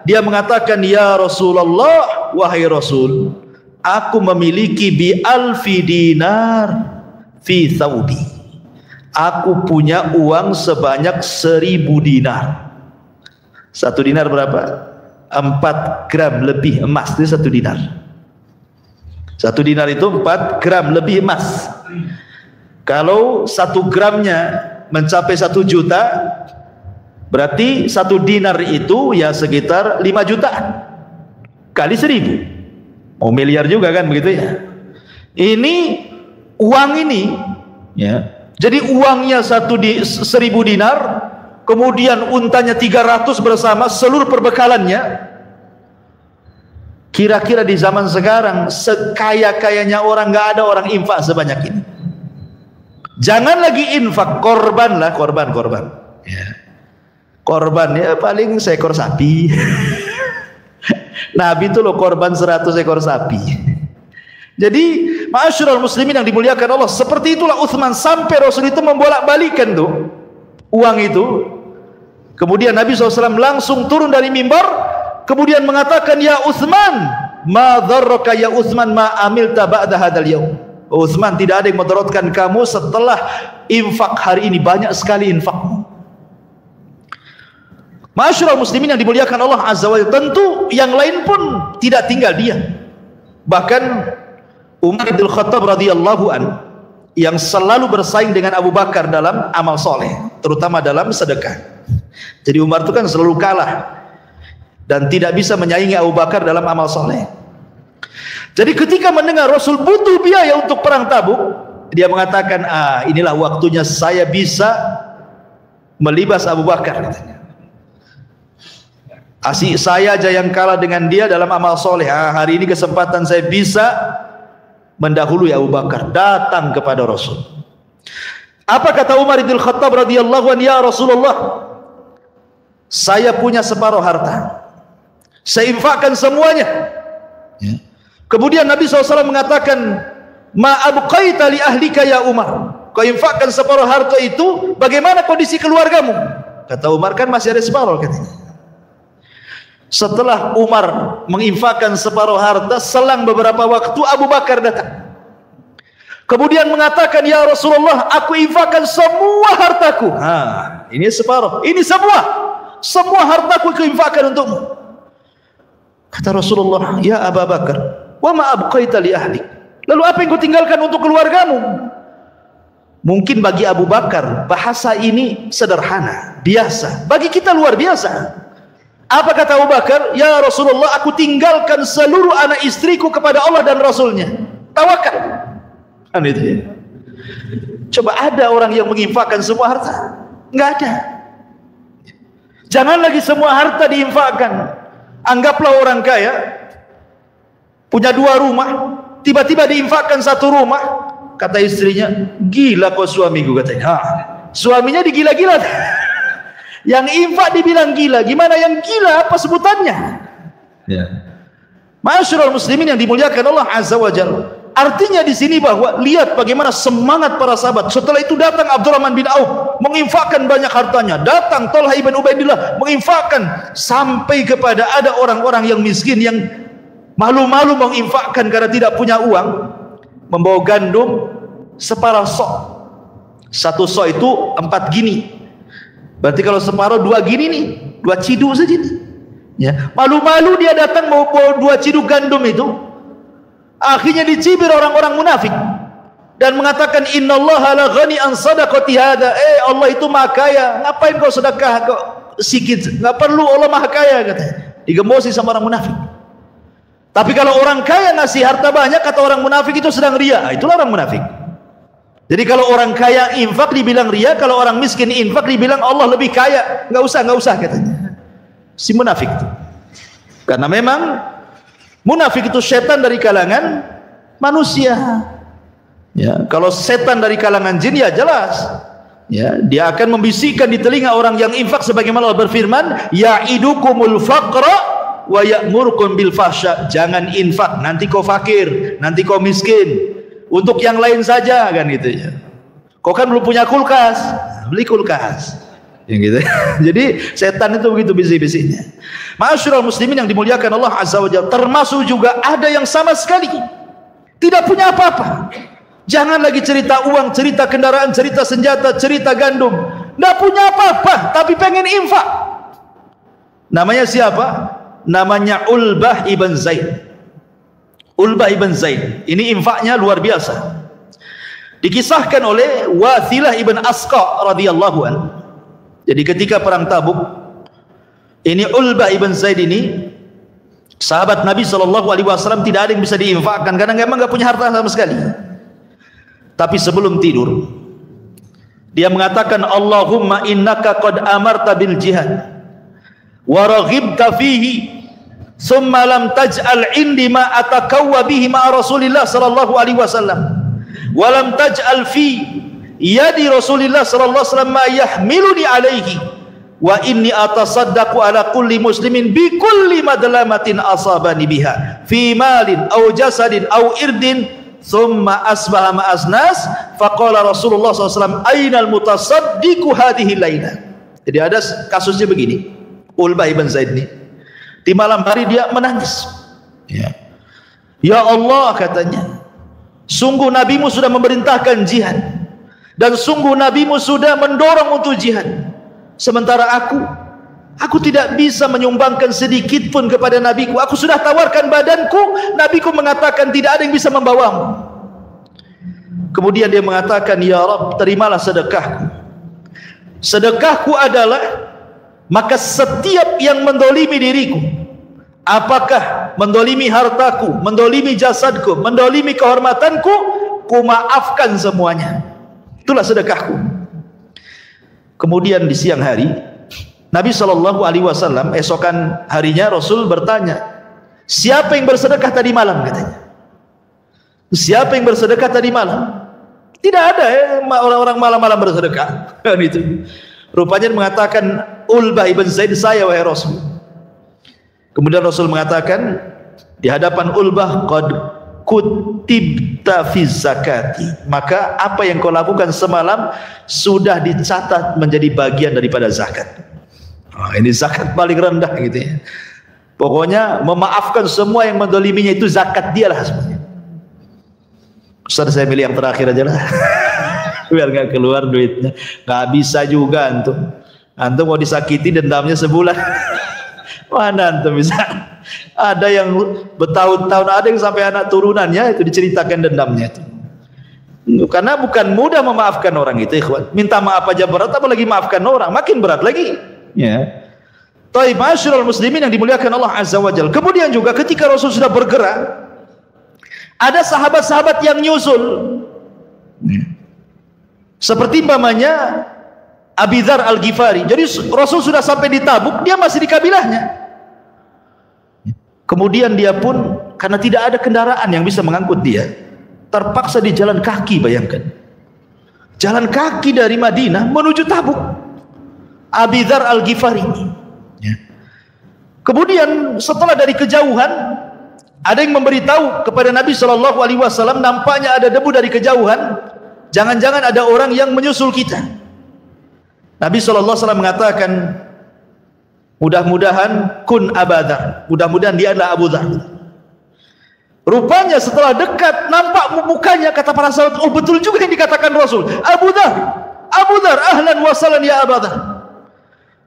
Dia mengatakan, ya Rasulullah, wahai Rasul, aku memiliki bi alfi dinar fi thawbi. Aku punya uang sebanyak 1000 dinar. 1 dinar berapa? 4 gram lebih emas. Itu 1 dinar. 1 dinar itu 4 gram lebih emas. Kalau 1 gramnya mencapai 1 juta, berarti 1 dinar itu ya sekitar 5 jutaan kali 1000. Mau miliar juga kan begitu ya. Ini uang ini ya. Jadi uangnya 1000 dinar, kemudian untanya 300 bersama seluruh perbekalannya. Kira-kira di zaman sekarang sekaya-kayanya orang, nggak ada orang infak sebanyak ini. Jangan lagi infak, korban lah, korban ya. Korban ya paling seekor sapi. Nabi itu loh korban 100 ekor sapi. Jadi ma'asyiral muslimin yang dimuliakan Allah, seperti itulah Utsman, sampai Rasul itu membolak-balikan tuh uang itu. Kemudian Nabi SAW langsung turun dari mimbar, kemudian mengatakan, ya Utsman, ma dharraka ya Utsman ma amilta ba'da hadzal yaum. Utsman, tidak ada yang mudaratkan kamu setelah infak hari ini, banyak sekali infakmu. Ma'asyiral muslimin yang dimuliakan Allah Azza wa Jalla, tentu yang lain pun tidak tinggal diam. Bahkan Umar bin Khattab radhiyallahu an yang selalu bersaing dengan Abu Bakar dalam amal soleh, terutama dalam sedekah. Jadi Umar itu kan selalu kalah dan tidak bisa menyaingi Abu Bakar dalam amal soleh. Jadi ketika mendengar Rasul butuh biaya untuk perang Tabuk, dia mengatakan, inilah waktunya saya bisa melibas Abu Bakar, katanya. Asik saya aja yang kalah dengan dia dalam amal soleh. Hari ini kesempatan saya bisa mendahului Abu Bakar, datang kepada Rasul. Apa kata Umar bin Khattab radhiyallahu anhu, ya Rasulullah, saya punya separuh harta, saya infakkan semuanya. Ya. Kemudian Nabi SAW mengatakan, ma abqaita li ahlika ya Umar, kau infakkan separuh harta itu, bagaimana kondisi keluargamu? Kata Umar, kan masih ada separuh katanya. Setelah Umar menginfakkan separuh harta, selang beberapa waktu Abu Bakar datang. Kemudian mengatakan, ya Rasulullah, aku infakkan semua hartaku. Ini separuh, ini semua hartaku aku infakkan untukmu. Kata Rasulullah, ya Abu Bakar, wa ma abqaita li ahlik, lalu apa yang kau tinggalkan untuk keluargamu? Mungkin bagi Abu Bakar bahasa ini sederhana, biasa. Bagi kita luar biasa. Apa kata Abu Bakar? Ya Rasulullah, aku tinggalkan seluruh anak istriku kepada Allah dan Rasulnya. Tawakal. Kan itu ya. Coba ada orang yang menginfakkan semua harta? Enggak ada. Jangan lagi semua harta diinfakkan. Anggaplah orang kaya punya 2 rumah, tiba-tiba diinfakkan 1 rumah. Kata istrinya, gila kau suamiku, katanya. Suaminya digila-gila. Yang infak dibilang gila. Gimana yang gila? Apa sebutannya? Ya. Ma'asyiral muslimin yang dimuliakan Allah Azza wa Jalla. Artinya di sini bahwa lihat bagaimana semangat para sahabat. Setelah itu datang Abdurrahman bin Auf menginfakkan banyak hartanya. Datang Talha ibn Ubaidillah menginfakkan, sampai kepada ada orang-orang yang miskin yang malu-malu menginfakkan karena tidak punya uang, membawa gandum separuh sok. 1 sok itu 4 gini. Berarti kalau separuh 2 gini nih, 2 ciduk saja nih. Ya, malu-malu dia datang mau bawa 2 ciduk gandum itu. Akhirnya dicibir orang-orang munafik dan mengatakan, innallaha la ghani an sadaqati hada. Allah itu maha kaya, ngapain kau sedekah kau sikit? Enggak perlu, Allah maha kaya, katanya. Digembosi sama orang munafik. Tapi kalau orang kaya ngasih harta banyak, kata orang munafik itu sedang ria. Itulah orang munafik. Jadi kalau orang kaya infak dibilang ria, kalau orang miskin infak dibilang Allah lebih kaya. Enggak usah katanya. Si munafik itu. Karena memang munafik itu setan dari kalangan manusia. Ya, kalau setan dari kalangan jin ya jelas. Ya, dia akan membisikkan di telinga orang yang infak sebagaimana Allah berfirman, ya'idukumul faqra wa ya'murukum bil fahsya. Jangan infak, nanti kau fakir, nanti kau miskin. Untuk yang lain saja, kan gitu ya. Kau kan belum punya kulkas, beli kulkas. Yang gitu. Jadi setan itu begitu bisik-bisiknya. Ma'asyiral muslimin yang dimuliakan Allah Azza wa Jalla, termasuk juga ada yang sama sekali tidak punya apa-apa. Jangan lagi cerita uang, cerita kendaraan, cerita senjata, cerita gandum. Tidak punya apa-apa, tapi pengen infak. Namanya siapa? Namanya Ulbah ibn Zaid. Ulbah ibn Zaid ini infaknya luar biasa. Dikisahkan oleh Wathilah ibn Asqa radhiyallahu anhu. Jadi ketika perang Tabuk, ini Ulbah ibn Zaid ini sahabat Nabi SAW, tidak ada yang bisa diinfakkan karena memang enggak punya harta sama sekali. Tapi sebelum tidur dia mengatakan, Allahumma innaka qad amarta bil jihad wa raghibta fihi summa lam taj'al indi ma atakawwa bihi ma Rasulillah sallallahu alaihi wasallam wa lam taj'al fi yadi Rasulillah sallallahu alaihi wasallam ma yahmiluni alaihi wa inni atasaddaqu ala kulli muslimin bi kulli madlamatin asabani biha fi malin aw jasadin aw irdin thumma asbaha ma asnas faqala Rasulullah sallallahu alaihi wasallam ainal mutasaddiqu hadhihi laila. Jadi ada kasusnya begini, Ulbah ibn Zaid ini di malam hari dia menangis. Ya Allah, katanya, sungguh nabimu sudah memerintahkan jihad dan sungguh nabimu sudah mendorong untuk jihad, sementara aku tidak bisa menyumbangkan sedikit pun kepada nabiku. Aku sudah tawarkan badanku, nabiku mengatakan tidak ada yang bisa membawamu. Kemudian dia mengatakan, ya Rabb, terimalah sedekahku. Sedekahku adalah, maka setiap yang mendolimi diriku, apakah mendolimi hartaku, mendolimi jasadku, mendolimi kehormatanku, ku maafkan semuanya. Itulah sedekahku. Kemudian di siang hari Nabi SAW, esokan harinya Rasul bertanya, siapa yang bersedekah tadi malam, katanya. Siapa yang bersedekah tadi malam? Tidak ada orang-orang malam-malam bersedekah. Kan itu. Rupanya mengatakan, Ulbah ibn Zaid, saya wahai Rasul. Kemudian Rasul mengatakan di hadapan Ulbah, qad kutibta fi zakati, maka apa yang kau lakukan semalam sudah dicatat menjadi bagian daripada zakat. Ini zakat paling rendah gitu ya. Pokoknya memaafkan semua yang mendoliminya, itu zakat dia lah semuanya. Ustaz, saya milih yang terakhir aja lah. Biar gak keluar duitnya. Gak bisa juga antum mau disakiti dendamnya sebulan. Mana antum bisa? Ada yang bertahun-tahun, ada yang sampai anak turunannya itu diceritakan dendamnya itu. Karena bukan mudah memaafkan orang itu, ikhwan. Minta maaf aja berat, apalagi maafkan orang makin berat lagi. Ya. Taib, ma'asyiral muslimin yang dimuliakan Allah Azza wa Jalla. Kemudian juga ketika Rasul sudah bergerak, ada sahabat-sahabat yang nyusul. Seperti umpamanya Abi Dzar Al-Ghifari. Jadi Rasul sudah sampai di Tabuk, dia masih di kabilahnya. Kemudian dia pun karena tidak ada kendaraan yang bisa mengangkut dia, terpaksa di jalan kaki. Bayangkan, jalan kaki dari Madinah menuju Tabuk, Abi Dzar Al-Ghifari. Kemudian setelah dari kejauhan, ada yang memberitahu kepada Nabi SAW, nampaknya ada debu dari kejauhan, jangan-jangan ada orang yang menyusul kita. Nabi SAW mengatakan, mudah-mudahan kun Abu Dzar, mudah-mudahan dia adalah Abu Dzar. Rupanya setelah dekat nampak mukanya, kata para sahabat, oh betul juga yang dikatakan Rasul, Abu Dzar, Abu Dzar, ahlan wa sahlan ya Abu Dzar.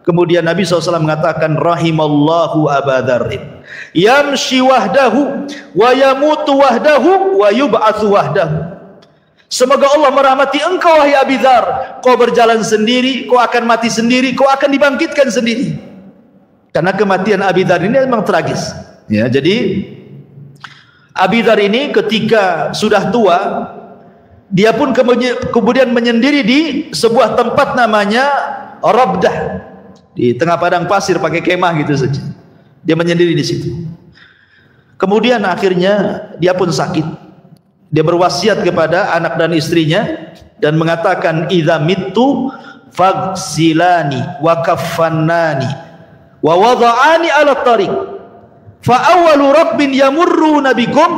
Kemudian Nabi SAW mengatakan, rahimallahu Abu Dzarrin yamshi wahdahu wa yamutu wahdahu wa yub'atsu wahdahu. Semoga Allah merahmati engkau wahai Abi Dzar, kau berjalan sendiri, kau akan mati sendiri, kau akan dibangkitkan sendiri. Karena kematian Abi Dzar ini memang tragis. Ya, jadi Abi Dzar ini ketika sudah tua, dia pun kemudian menyendiri di sebuah tempat namanya Rabdah, di tengah padang pasir, pakai kemah gitu saja. Dia menyendiri di situ. Kemudian akhirnya dia pun sakit. Dia berwasiat kepada anak dan istrinya dan mengatakan, idza mittu faghsilani wa kaffannani wa wada'ani ala tariq fa awwalu rabbin yamurruna bikum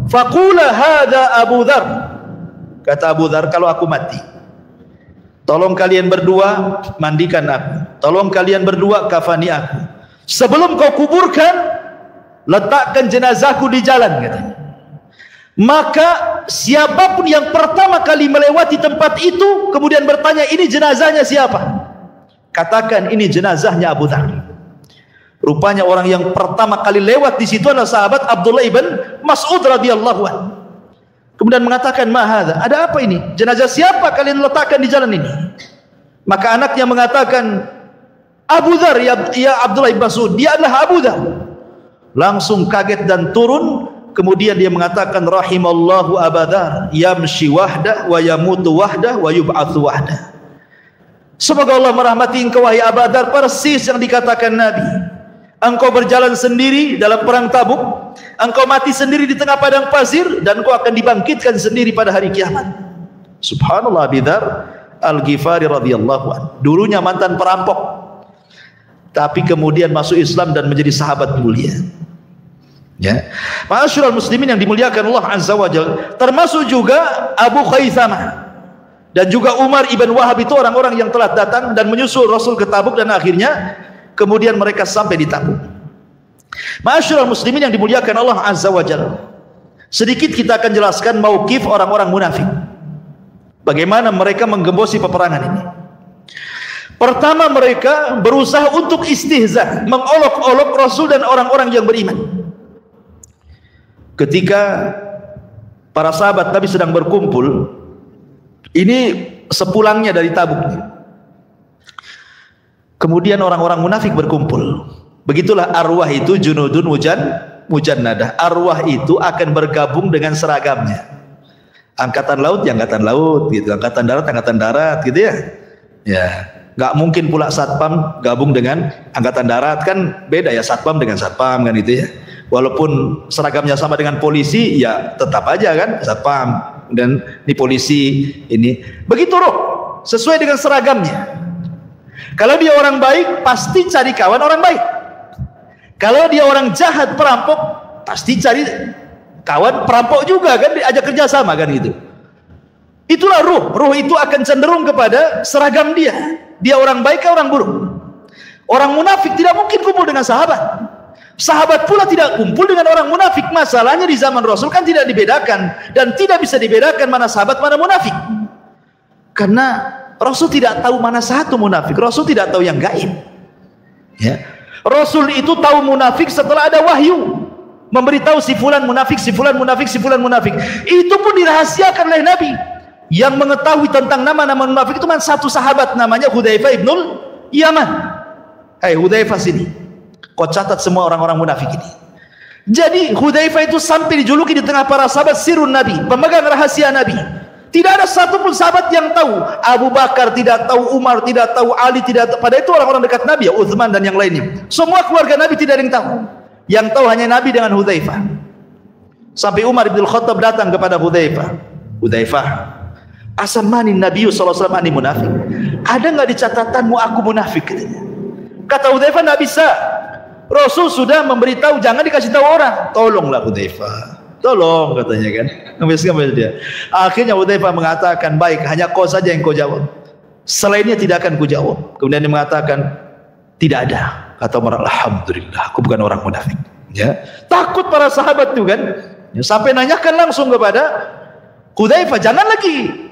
faqula hadza Abu Dzar. Kata Abu Dzar, kalau aku mati, tolong kalian berdua mandikan aku, tolong kalian berdua kafani aku, sebelum kau kuburkan letakkan jenazahku di jalan, katanya. Maka siapapun yang pertama kali melewati tempat itu kemudian bertanya, ini jenazahnya siapa? Katakan, ini jenazahnya Abu Dzar. Rupanya orang yang pertama kali lewat di situ adalah sahabat Abdullah ibn Mas'ud radhiyallahu anhu. Kemudian mengatakan, ma hadza? Ada apa ini? Jenazah siapa kalian letakkan di jalan ini? Maka anaknya mengatakan, Abu Dzar ya Abdullah ibn Mas'ud, dia adalah Abu Dzar. Langsung kaget dan turun. Kemudian dia mengatakan, rahimallahu Abu Dzar yamshi wahdah wa yamutu wahdah wa yub'atsu wahdah. Semoga Allah merahmati engkau wahai Abu Dzar, persis yang dikatakan Nabi. Engkau berjalan sendiri dalam perang Tabuk, engkau mati sendiri di tengah padang pasir, dan engkau akan dibangkitkan sendiri pada hari kiamat. Subhanallah. Abi Dzar Al-Ghifari radhiyallahu anhu, dulunya mantan perampok, tapi kemudian masuk Islam dan menjadi sahabat mulia. Ya, ma'asyiral muslimin yang dimuliakan Allah Azza wa Jalla, termasuk juga Abu Khaythamah dan juga Umar ibn Wahab, itu orang-orang yang telah datang dan menyusul Rasul ke Tabuk, dan akhirnya kemudian mereka sampai di Tabuk. Ma'asyiral muslimin yang dimuliakan Allah Azza wa Jalla, sedikit kita akan jelaskan mauqif orang-orang munafik, bagaimana mereka menggembosi peperangan ini. Pertama, mereka berusaha untuk istihza, mengolok-olok Rasul dan orang-orang yang beriman. Ketika para sahabat Nabi sedang berkumpul, ini sepulangnya dari Tabuk, kemudian orang-orang munafik berkumpul. Begitulah arwah itu junudun mujannadah. Arwah itu akan bergabung dengan seragamnya. Angkatan laut ya angkatan laut gitu, angkatan darat gitu ya. Ya, nggak mungkin pula satpam gabung dengan angkatan darat, kan beda ya satpam dengan satpam kan itu ya. Walaupun seragamnya sama dengan polisi, ya tetap aja kan satpam dan ini polisi ini. Begitu roh, sesuai dengan seragamnya. Kalau dia orang baik, pasti cari kawan orang baik. Kalau dia orang jahat, perampok, pasti cari kawan perampok juga kan, diajak kerja sama kan gitu. Itulah ruh. Ruh itu akan cenderung kepada seragam dia. Dia orang baik, orang buruk. Orang munafik tidak mungkin kumpul dengan sahabat. Sahabat pula tidak kumpul dengan orang munafik. Masalahnya di zaman Rasul kan tidak dibedakan, dan tidak bisa dibedakan mana sahabat mana munafik. Karena Rasul tidak tahu mana satu munafik. Rasul tidak tahu yang gaib. Ya. Rasul itu tahu munafik setelah ada wahyu, memberitahu si fulan munafik, si fulan munafik, si fulan munafik. Itu pun dirahasiakan oleh Nabi. Yang mengetahui tentang nama-nama munafik itu cuma satu sahabat, namanya Hudzaifah ibnul Yaman. Hai Hudzaifah sini, kau catat semua orang-orang munafik ini. Jadi Hudzaifah itu sampai dijuluki di tengah para sahabat sirun Nabi, pemegang rahasia Nabi. Tidak ada satupun sahabat yang tahu. Abu Bakar tidak tahu, Umar tidak tahu, Ali tidak tahu. Pada itu orang-orang dekat Nabi, ya, Utsman dan yang lainnya. Semua keluarga Nabi tidak ada yang tahu. Yang tahu hanya Nabi dengan Hudzaifah. Sampai Umar bin Khattab datang kepada Hudzaifah. Hudzaifah, asamani Nabi sallallahu alaihi wasallam ani munafik. Ada enggak di catatanmu aku munafik? Katanya. Kata Hudzaifah, enggak bisa. Rasul sudah memberitahu jangan dikasih tahu orang. Tolonglah Hudzaifah. Tolong katanya kan. Ngemis dia. Akhirnya Hudzaifah mengatakan, baik, hanya kau saja yang kau jawab. Selainnya tidak akan ku jawab. Kemudian dia mengatakan, tidak ada. Kata Umar, alhamdulillah, aku bukan orang munafik. Ya, takut para sahabat itu kan. Ya, sampai nanyakan langsung kepada Hudzaifah, jangan lagi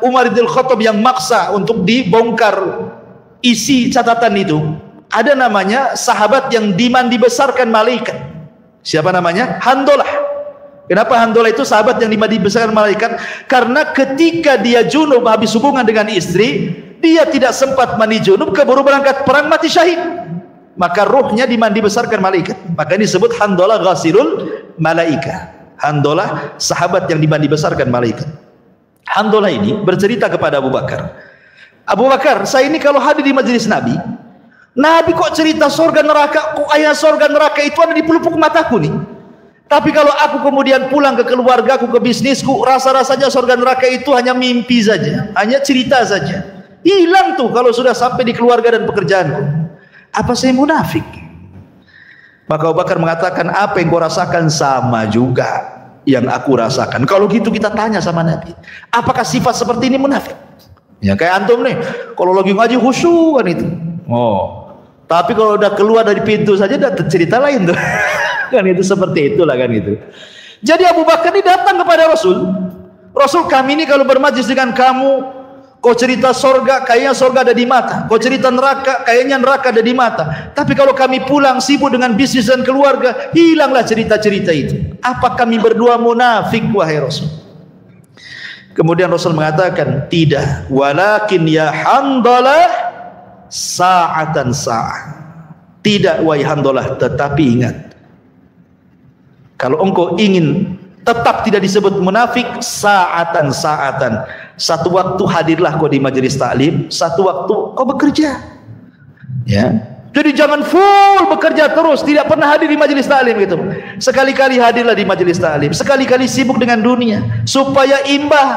Umar bin Khattab yang maksa untuk dibongkar isi catatan itu. Ada namanya sahabat yang dibesarkan malaikat. Siapa namanya? Handolah. Kenapa Handolah itu sahabat yang dibesarkan malaikat? Karena ketika dia junub habis hubungan dengan istri, dia tidak sempat mandi junub, keburu berangkat perang, mati syahid. Maka ruhnya dibesarkan malaikat. Maka ini disebut Handolah ghasilul malaika. Handolah sahabat yang dibesarkan malaikat. Handolah ini bercerita kepada Abu Bakar. Abu Bakar, saya ini kalau hadir di majelis Nabi kok cerita sorga neraka, kok ayat sorga neraka itu ada di pelupuk mataku nih. Tapi kalau aku kemudian pulang ke keluargaku, ke bisnisku, rasa-rasanya sorga neraka itu hanya mimpi saja, hanya cerita saja. Hilang tuh kalau sudah sampai di keluarga dan pekerjaanku. Apa saya munafik? Maka Abu Bakar mengatakan, apa yang kau rasakan sama juga yang aku rasakan. Kalau gitu kita tanya sama Nabi, apakah sifat seperti ini munafik? Ya kayak antum nih, kalau lagi ngaji khusyuk kan itu. Oh. Tapi kalau udah keluar dari pintu saja udah cerita lain tuh. Kan itu seperti itulah kan itu. Jadi Abu Bakar ini datang kepada Rasul. Rasul, kami ini kalau bermajlis dengan kamu, kau cerita sorga, kayaknya sorga ada di mata. Kau cerita neraka, kayaknya neraka ada di mata. Tapi kalau kami pulang sibuk dengan bisnis dan keluarga, hilanglah cerita-cerita itu. Apa kami berdua munafik wahai Rasul? Kemudian Rasul mengatakan, tidak. Walakin ya Handalah sa'atan sa'ah. Tidak wahai Handalah, tetapi ingat, kalau engkau ingin tetap tidak disebut munafik, sa'atan sa'atan, satu waktu hadirlah kau di majelis taklim, satu waktu kau bekerja. Ya, jadi jangan full bekerja terus, tidak pernah hadir di majelis taklim gitu. Sekali-kali hadirlah di majelis taklim, sekali-kali sibuk dengan dunia supaya imbah.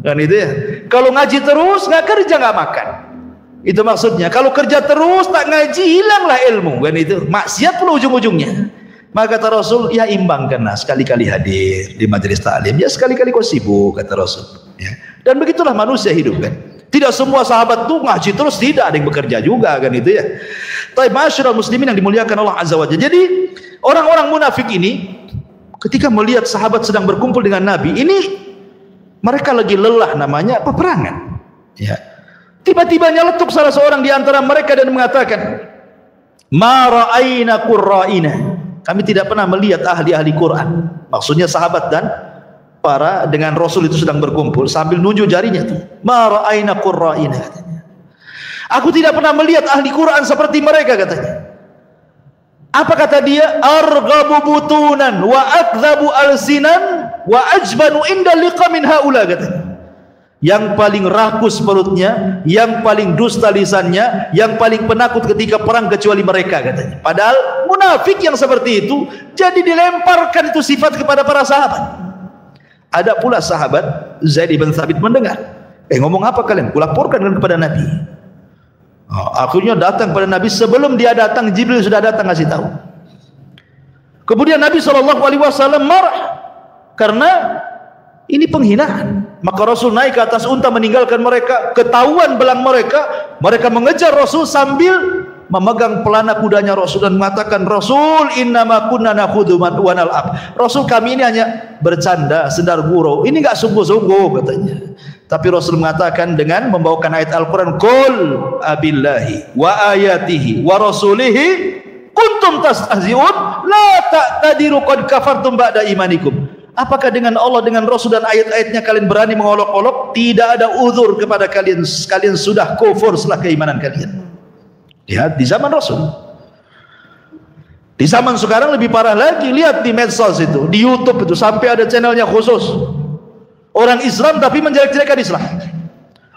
Kan itu ya. Kalau ngaji terus, nggak kerja nggak makan. Itu maksudnya. Kalau kerja terus tak ngaji, hilanglah ilmu. Kan itu. Maksiat pula ujung-ujungnya. Maka kata Rasul, ya imbangkanlah, sekali-kali hadir di majelis taklim, ya sekali-kali kau sibuk, kata Rasul. Ya. Dan begitulah manusia hidup kan. Tidak semua sahabat tuh ngaji terus, tidak, ada yang bekerja juga kan itu ya. Tapi masyarakat muslimin yang dimuliakan Allah Azza wa Jalla. Jadi orang-orang munafik ini ketika melihat sahabat sedang berkumpul dengan Nabi, ini mereka lagi lelah, namanya peperangan. Ya. Tiba-tiba nyeletuk salah seorang di antara mereka dan mengatakan, "Ma ra'aina qurra'ina." Kami tidak pernah melihat ahli-ahli Quran. Maksudnya sahabat dan para dengan Rasul itu sedang berkumpul sambil nunjuk jarinya tuh. "Ma ra'aina qurra'ina," katanya. Aku tidak pernah melihat ahli Quran seperti mereka, katanya. Apa kata dia? "Arghabu butunan wa akdzabu alsinan wa ajbanu inda liqa min haula," katanya. Yang paling rakus perutnya, yang paling dusta lisannya, yang paling penakut ketika perang kecuali mereka, katanya. Padahal munafik yang seperti itu jadi dilemparkan itu sifat kepada para sahabat. Ada pula sahabat Zaid bin Thabit mendengar Ngomong apa kalian? Kulaporkan kepada Nabi. Akhirnya datang pada Nabi. Sebelum dia datang, Jibril sudah datang kasih tahu. Kemudian Nabi SAW marah karena ini penghinaan. Maka Rasul naik ke atas unta meninggalkan mereka. Ketahuan belang mereka. Mereka mengejar Rasul sambil memegang pelana kudanya Rasul dan mengatakan, Rasul innama kunna nakhudhu wa nal'ab. Rasul, kami ini hanya bercanda, sendar gurau. Ini enggak sungguh-sungguh katanya. Tapi Rasul mengatakan dengan membawakan ayat Al-Quran, Qul abillahi wa ayatihi wa rasulihi kuntum tastahzi'un la ta'tadiru qad kafartum ba'da imanikum. Apakah dengan Allah, dengan Rasul dan ayat-ayatnya kalian berani mengolok-olok? Tidak ada uzur kepada kalian. Kalian sudah kufur setelah keimanan kalian. Lihat di zaman Rasul. Di zaman sekarang lebih parah lagi. Lihat di medsos itu, di YouTube itu, sampai ada channelnya khusus. Orang Islam tapi menjelek-jelekan Islam.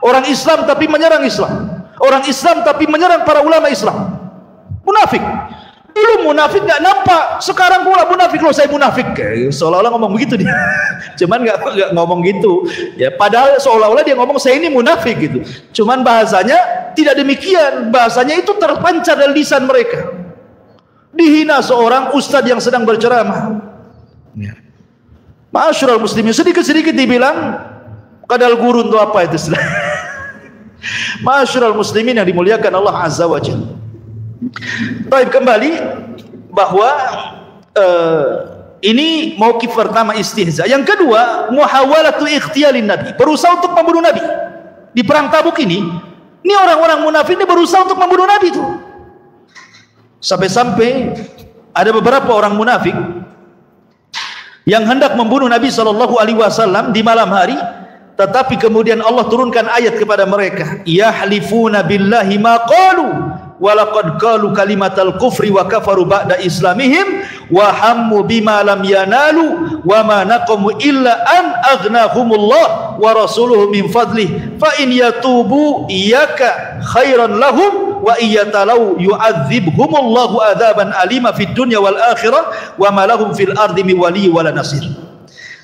Orang Islam tapi menyerang Islam. Orang Islam tapi menyerang para ulama Islam. Munafik. Dulu munafik nggak nampak, sekarang pula munafik. Loh, saya munafik, seolah-olah ngomong begitu dia. Cuman nggak ngomong gitu ya, padahal seolah-olah dia ngomong saya ini munafik gitu. Cuman bahasanya tidak demikian. Bahasanya itu terpancar dari lisan mereka. Dihina seorang ustadz yang sedang berceramah ya. Ma'asyiral muslimin, sedikit-sedikit dibilang kadal gurun itu apa itu. Ma'asyiral muslimin yang dimuliakan Allah Azza wa Jalla. Baik, kembali bahwa ini mauqif pertama istihza. Yang kedua, muhawalatu ikhtiyalin Nabi, berusaha untuk membunuh Nabi. Di perang Tabuk ini orang-orang munafik ini berusaha untuk membunuh Nabi itu. Sampai-sampai ada beberapa orang munafik yang hendak membunuh Nabi SAW di malam hari, tetapi kemudian Allah turunkan ayat kepada mereka, yahlifuna billahi ma qalu walaqad qalu kalimatal kufri wa kafaru ba'da islamihim wa hammu bima lam yanalu wa ma naqamu illa an aghnahumullah wa rasuluhu min fadlih fa in yatubu iyyaka khairan lahum wa iyatalau yu'adzibhumullahu adzaban alima fid dunya wal akhirah wa ma lahum fil ardi min wali wala nasir.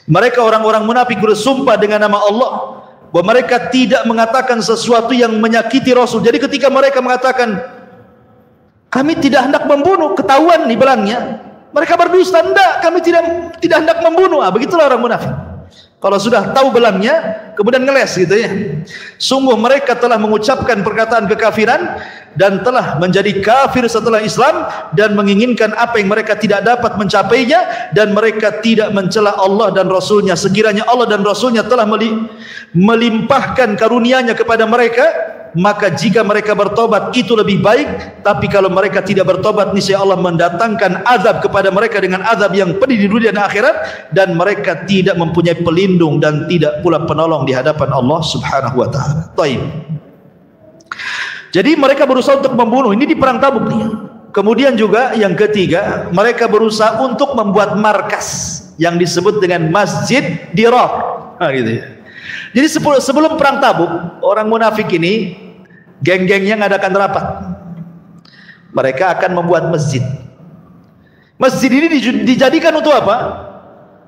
Mereka orang-orang munafik bersumpah dengan nama Allah bahwa mereka tidak mengatakan sesuatu yang menyakiti Rasul. Jadi ketika mereka mengatakan kami tidak hendak membunuh, ketahuan nih belangnya, mereka berdusta. Enggak, kami tidak hendak membunuh. Begitulah orang munafik. Kalau sudah tahu belangnya, kemudian ngeles gitu ya. Sungguh mereka telah mengucapkan perkataan kekafiran dan telah menjadi kafir setelah Islam dan menginginkan apa yang mereka tidak dapat mencapainya, dan mereka tidak mencela Allah dan Rasulnya. Sekiranya Allah dan Rasulnya telah melimpahkan karunia-Nya kepada mereka, maka jika mereka bertobat itu lebih baik. Tapi kalau mereka tidak bertobat, niscaya Allah mendatangkan azab kepada mereka dengan azab yang pedih di dunia dan akhirat, dan mereka tidak mempunyai pelindung dan tidak pula penolong di hadapan Allah Subhanahu wa taala. Baik. Jadi mereka berusaha untuk membunuh, ini di perang Tabuk nih. Kemudian juga yang ketiga, mereka berusaha untuk membuat markas yang disebut dengan Masjid Dirar. Gitu ya. Jadi sebelum perang Tabuk, orang munafik ini geng-gengnya ngadakan rapat. Mereka akan membuat masjid. Masjid ini dijadikan untuk apa?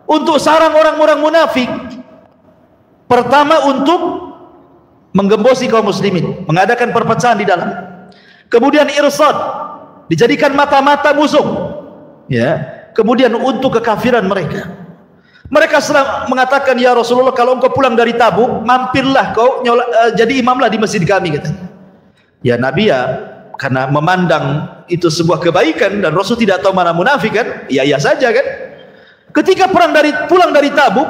Untuk sarang orang-orang munafik. Pertama, untuk menggembosi kaum muslimin, mengadakan perpecahan di dalam. Kemudian irsad, dijadikan mata-mata musuh. Ya. Kemudian untuk kekafiran mereka. Mereka sedang mengatakan, ya Rasulullah, kalau engkau pulang dari Tabuk, mampirlah kau jadi imamlah di masjid kami, katanya. Ya Nabi ya, karena memandang itu sebuah kebaikan dan Rasul tidak tahu mana munafik kan, ya saja kan. Ketika pulang dari Tabuk,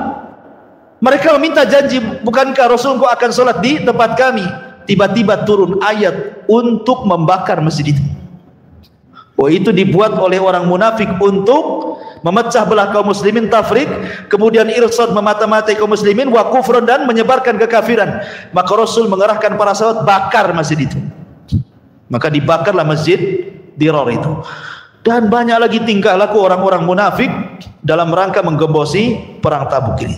mereka meminta janji, bukankah Rasul engkau akan sholat di tempat kami? Tiba-tiba turun ayat untuk membakar masjid itu. Oh, itu dibuat oleh orang munafik untuk memecah belah kaum muslimin, tafrik, kemudian irsad, memata-matai kaum muslimin, wa kufrun, dan menyebarkan kekafiran. Maka Rasul mengerahkan para sahabat bakar masjid itu. Maka dibakarlah Masjid Dirar itu. Dan banyak lagi tingkah laku orang-orang munafik dalam rangka menggembosi perang Tabuk ini.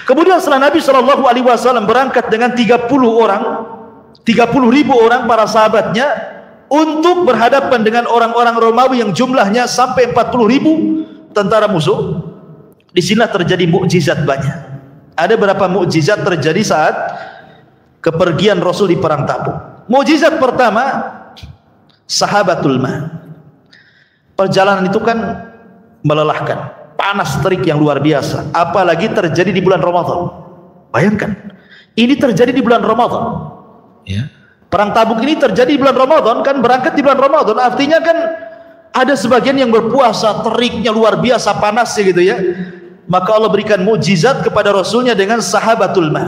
Kemudian setelah Nabi SAW berangkat dengan 30 ribu orang para sahabatnya untuk berhadapan dengan orang-orang Romawi yang jumlahnya sampai 40 ribu tentara musuh. Di sini terjadi mukjizat banyak. Ada beberapa mukjizat terjadi saat kepergian Rasul di perang Tabuk. Mukjizat pertama, sahabatul ma. Perjalanan itu kan melelahkan, panas terik yang luar biasa, apalagi terjadi di bulan Ramadan. Bayangkan, ini terjadi di bulan Ramadan, ya. Perang Tabuk ini terjadi di bulan Ramadan, kan berangkat di bulan Ramadan, artinya kan ada sebagian yang berpuasa, teriknya luar biasa, panasnya gitu ya. Maka Allah berikan mukjizat kepada Rasulnya dengan sahabatul ma,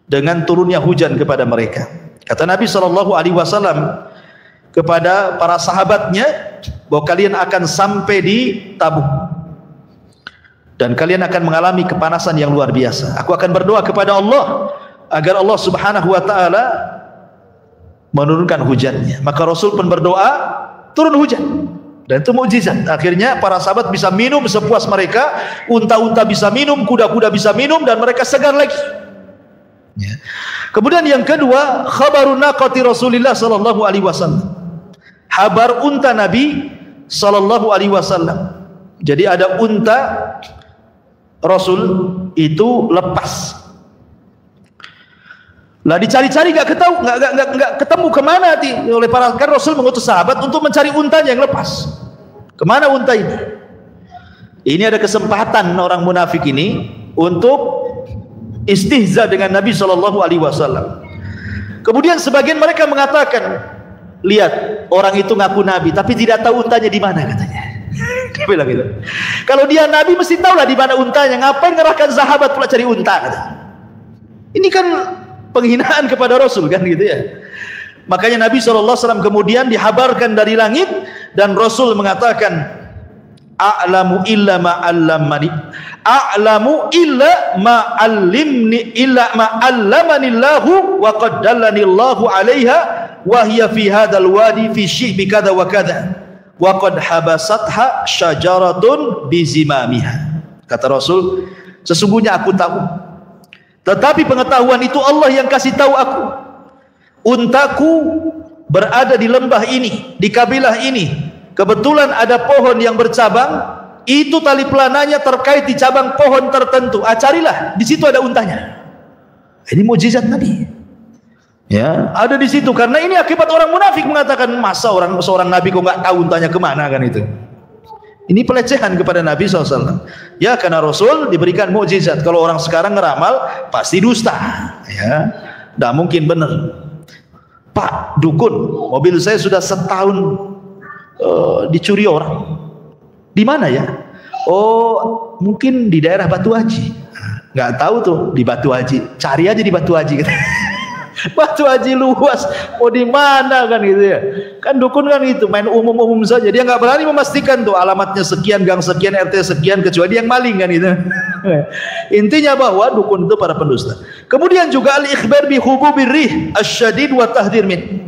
dengan turunnya hujan kepada mereka. Kata Nabi SAW kepada para sahabatnya bahwa kalian akan sampai di Tabuk dan kalian akan mengalami kepanasan yang luar biasa. Aku akan berdoa kepada Allah agar Allah Subhanahu wa taala menurunkan hujannya. Maka Rasul pun berdoa, turun hujan. Dan itu mukjizat. Akhirnya para sahabat bisa minum sepuas mereka, unta-unta bisa minum, kuda-kuda bisa minum, dan mereka segar lagi. Ya. Kemudian yang kedua, khabarun naqati Rasulillah sallallahu alaihi wasallam. Kabar unta Nabi sallallahu alaihi wasallam. Jadi ada unta Rasul itu lepas. Lah dicari-cari nggak ketemu kemana oleh para, kan Rasul mengutus sahabat untuk mencari untanya yang lepas. Kemana unta ini? Ini ada kesempatan orang munafik ini untuk istihza dengan Nabi Shallallahu Alaihi Wasallam. Kemudian sebagian mereka mengatakan, lihat orang itu ngaku Nabi tapi tidak tahu untanya di mana katanya. Dia bilang gitu. Kalau dia Nabi mesti tahulah di mana untanya. Ngapain ngerahkan sahabat pula cari unta? Katanya. Ini kan penghinaan kepada Rasul kan gitu ya. Makanya Nabi SAW kemudian dihabarkan dari langit dan Rasul mengatakan, a'lamu illa ma'allamani, a'lamu illa ma'allimni illa ma'allamanillahu wa qad dallanillahu 'alaiha wa hiya fi hadzal wadi fi syi'bi kadza wa kadza wa qad habasatha syajaratun bizimamiha. Kata Rasul, sesungguhnya aku tahu, tetapi pengetahuan itu Allah yang kasih tahu aku. Untaku berada di lembah ini, di kabilah ini. Kebetulan ada pohon yang bercabang, itu tali pelananya terkait di cabang pohon tertentu. Carilah, di situ ada untanya. Ini mukjizat Nabi. Ya, ada di situ. Karena ini akibat orang munafik mengatakan, masa seorang Nabi kok nggak tahu untanya kemana kan itu. Ini pelecehan kepada Nabi SAW. Ya, karena Rasul diberikan mukjizat. Kalau orang sekarang ngeramal pasti dusta. Ya, tidak mungkin benar. Pak dukun, mobil saya sudah setahun dicuri orang. Di mana ya? Oh, mungkin di daerah Batu Haji. Nggak tahu tuh di Batu Haji. Cari aja di Batu Haji. Batu Haji luas, mau di mana kan gitu ya? Kan dukun kan itu main umum-umum saja. Dia nggak berani memastikan tuh alamatnya sekian, gang sekian, RT sekian, kecuali yang maling kan gitu. Intinya bahwa dukun itu para pendusta. Kemudian juga al-ikhbar bi hububir rih asyadid wa tahdhir min.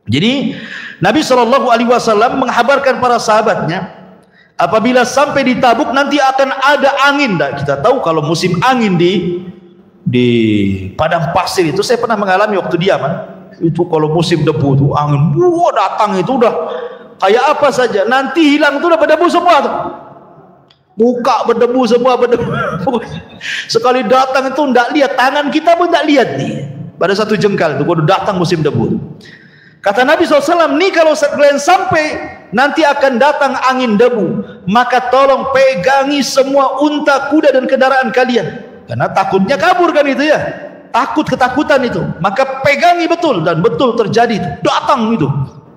Jadi Nabi SAW menghabarkan para sahabatnya, apabila sampai di Tabuk nanti akan ada angin. Nah, kita tahu kalau musim angin di padang pasir itu, saya pernah mengalami waktu di Yaman. Itu kalau musim debu itu angin datang itu udah kayak apa saja, nanti hilang itu udah berdebu semua tuh. Muka berdebu semua, berdebu. Sekali datang itu enggak lihat, tangan kita pun enggak lihat nih. Pada satu jengkal itu kalau datang musim debu. Kata Nabi SAW, nih kalau kalian sampai nanti akan datang angin debu, maka tolong pegangi semua unta, kuda dan kendaraan kalian. Karena takutnya kabur kan itu ya, takut ketakutan itu, maka pegangi betul, dan betul terjadi itu, datang itu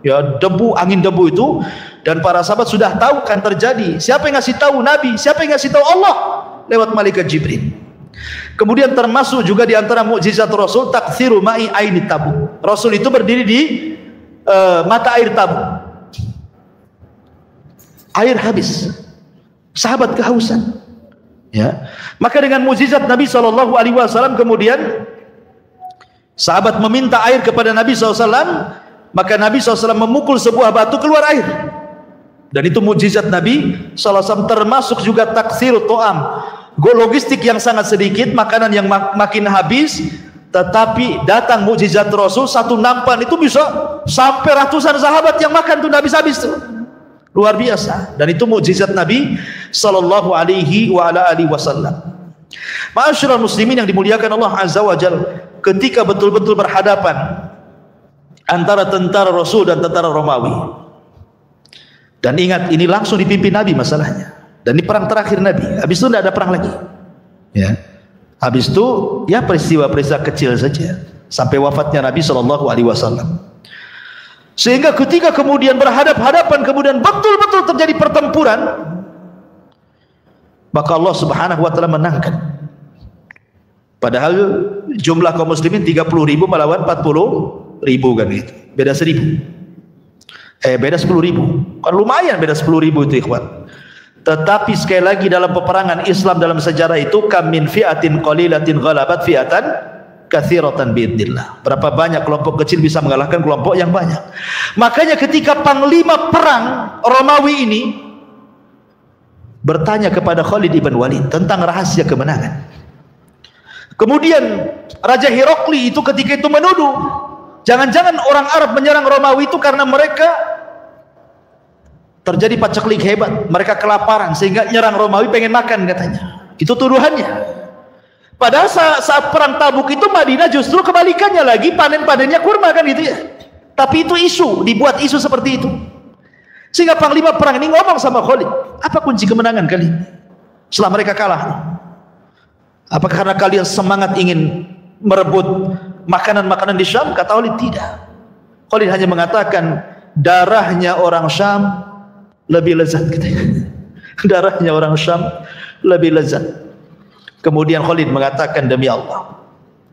ya debu, angin debu itu, dan para sahabat sudah tahu kan terjadi. Siapa yang ngasih tahu? Nabi. Siapa yang ngasih tahu? Allah lewat malaikat Jibril. Kemudian termasuk juga di antara mukjizat Rasul, takthiru ma'i aini Tabuk. Rasul itu berdiri di mata air Tabuk, air habis, sahabat kehausan. Ya, maka dengan mukjizat Nabi SAW kemudian sahabat meminta air kepada Nabi SAW, maka Nabi SAW memukul sebuah batu keluar air, dan itu mukjizat Nabi SAW. Termasuk juga taksir to'am, logistik yang sangat sedikit, makanan yang makin habis, tetapi datang mukjizat Rasul, satu nampan itu bisa sampai ratusan sahabat yang makan tuh habis-habis tuh. Luar biasa. Dan itu mukjizat Nabi sallallahu alaihi wa ala alihi wasallam. Ma'asyiral muslimin yang dimuliakan Allah Azza wa Jalla, ketika betul-betul berhadapan antara tentara Rasul dan tentara Romawi. Dan ingat, ini langsung dipimpin Nabi masalahnya. Dan ini perang terakhir Nabi. Habis itu tidak ada perang lagi. Ya. Habis itu ya peristiwa-peristiwa kecil saja sampai wafatnya Nabi SAW. Sehingga ketika kemudian berhadap-hadapan, kemudian betul-betul terjadi pertempuran, maka Allah Subhanahu wa taala menangkan. Padahal jumlah kaum muslimin 30.000 melawan 40.000 kan gitu. Beda 1.000. Beda 10.000. Kan lumayan beda 10.000 itu ikhwan. Tetapi sekali lagi dalam peperangan Islam dalam sejarah itu, kam min fi'atin qalilatin ghalabat fi'atan katsiratan biidznillah. Berapa banyak kelompok kecil bisa mengalahkan kelompok yang banyak. Makanya ketika panglima perang Romawi ini bertanya kepada Khalid ibn Walid tentang rahasia kemenangan. Kemudian Raja Herakli itu ketika itu menuduh, jangan-jangan orang Arab menyerang Romawi itu karena mereka terjadi paceklik hebat, mereka kelaparan sehingga nyerang Romawi pengen makan katanya. Itu tuduhannya. Padahal saat perang Tabuk itu Madinah justru kebalikannya lagi, panen-panennya kurma kan gitu ya. Tapi itu isu, dibuat isu seperti itu. Sehingga panglima perang ini ngomong sama Khalid, apa kunci kemenangan kali ini setelah mereka kalah? Apakah karena kalian semangat ingin merebut makanan-makanan di Syam? Kata Khalid, tidak. Khalid hanya mengatakan darahnya orang Syam lebih lezat katanya. Darahnya orang Syam lebih lezat. Kemudian Khalid mengatakan, demi Allah,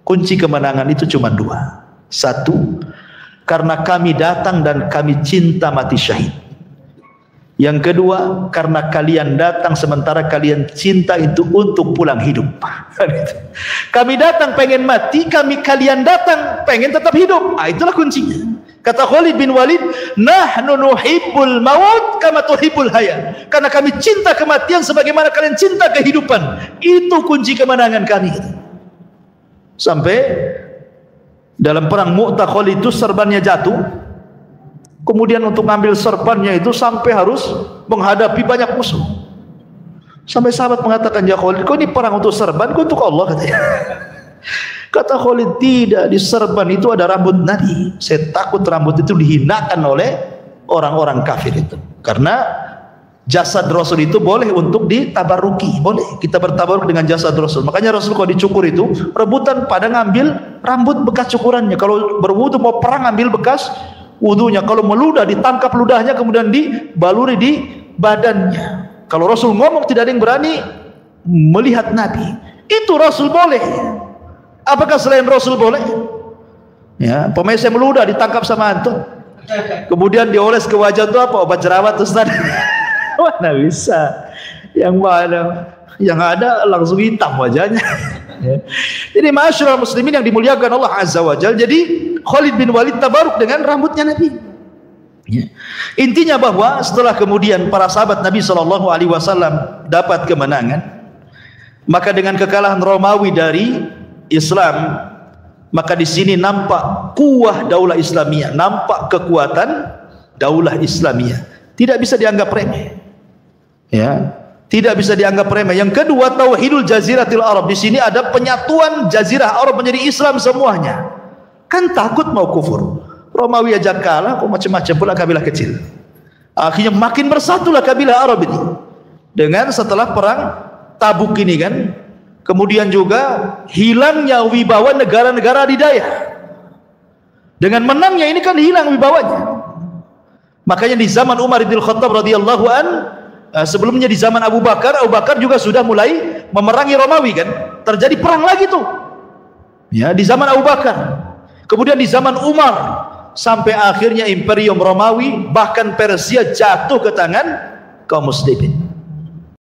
kunci kemenangan itu cuma dua. Satu, karena kami datang dan kami cinta mati syahid. Yang kedua, karena kalian datang sementara kalian cinta itu untuk pulang hidup. Kami datang pengen mati, kalian datang pengen tetap hidup. Itulah kuncinya. Kata Khalid bin Walid, nahnu nuhibbul maut kama tuhibbul haya. Karena kami cinta kematian sebagaimana kalian cinta kehidupan. Itu kunci kemenangan kami. Sampai dalam perang Mu'tah, Khalid itu serbannya jatuh. Kemudian untuk ngambil serbannya itu sampai harus menghadapi banyak musuh. Sampai sahabat mengatakan, ya Khalid, kau ini perang untuk serban, kau untuk Allah katanya. Kata Khalid, tidak, di serban itu ada rambut Nabi. Saya takut rambut itu dihinakan oleh orang-orang kafir itu. Karena jasad Rasul itu boleh untuk ditabaruki, boleh kita bertabaruk dengan jasad Rasul. Makanya Rasul kalau dicukur itu rebutan pada ngambil rambut bekas cukurannya. Kalau berwudu mau perang ambil bekas wudunya. Kalau meludah ditangkap ludahnya kemudian dibaluri di badannya. Kalau Rasul ngomong tidak ada yang berani melihat Nabi. Itu Rasul boleh. Apakah selain Rasul boleh? Ya, pemesem meludah ditangkap sama antum. Kemudian dioles ke wajah itu apa? Obat jerawat Ustaz. Mana bisa? Yang mana? Yang ada langsung hitam wajahnya. Ya. Jadi ma'asyiral muslimin yang dimuliakan Allah Azza wa Jalla. Jadi Khalid bin Walid tabaruk dengan rambutnya Nabi. Ya. Intinya bahwa setelah kemudian para sahabat Nabi SAW dapat kemenangan, maka dengan kekalahan Romawi dari Islam, maka di sini nampak kuah daulah Islamiyah, nampak kekuatan daulah Islamiyah. Tidak bisa dianggap remeh. Ya, tidak bisa dianggap remeh. Yang kedua, tauhidul jaziratil Arab. Di sini ada penyatuan jazirah Arab menjadi Islam semuanya. Kan takut mau kufur. Romawi aja kalah, kok macam-macam pula kabilah kecil. Akhirnya makin bersatulah kabilah Arab ini. Dengan setelah perang Tabuk ini kan, kemudian juga hilangnya wibawa negara-negara adidaya. Dengan menangnya ini kan hilang wibawanya. Makanya di zaman Umar bin Khattab radhiyallahu an, sebelumnya di zaman Abu Bakar juga sudah mulai memerangi Romawi kan. Terjadi perang lagi tuh. Ya, di zaman Abu Bakar. Kemudian di zaman Umar sampai akhirnya Imperium Romawi bahkan Persia jatuh ke tangan kaum muslimin.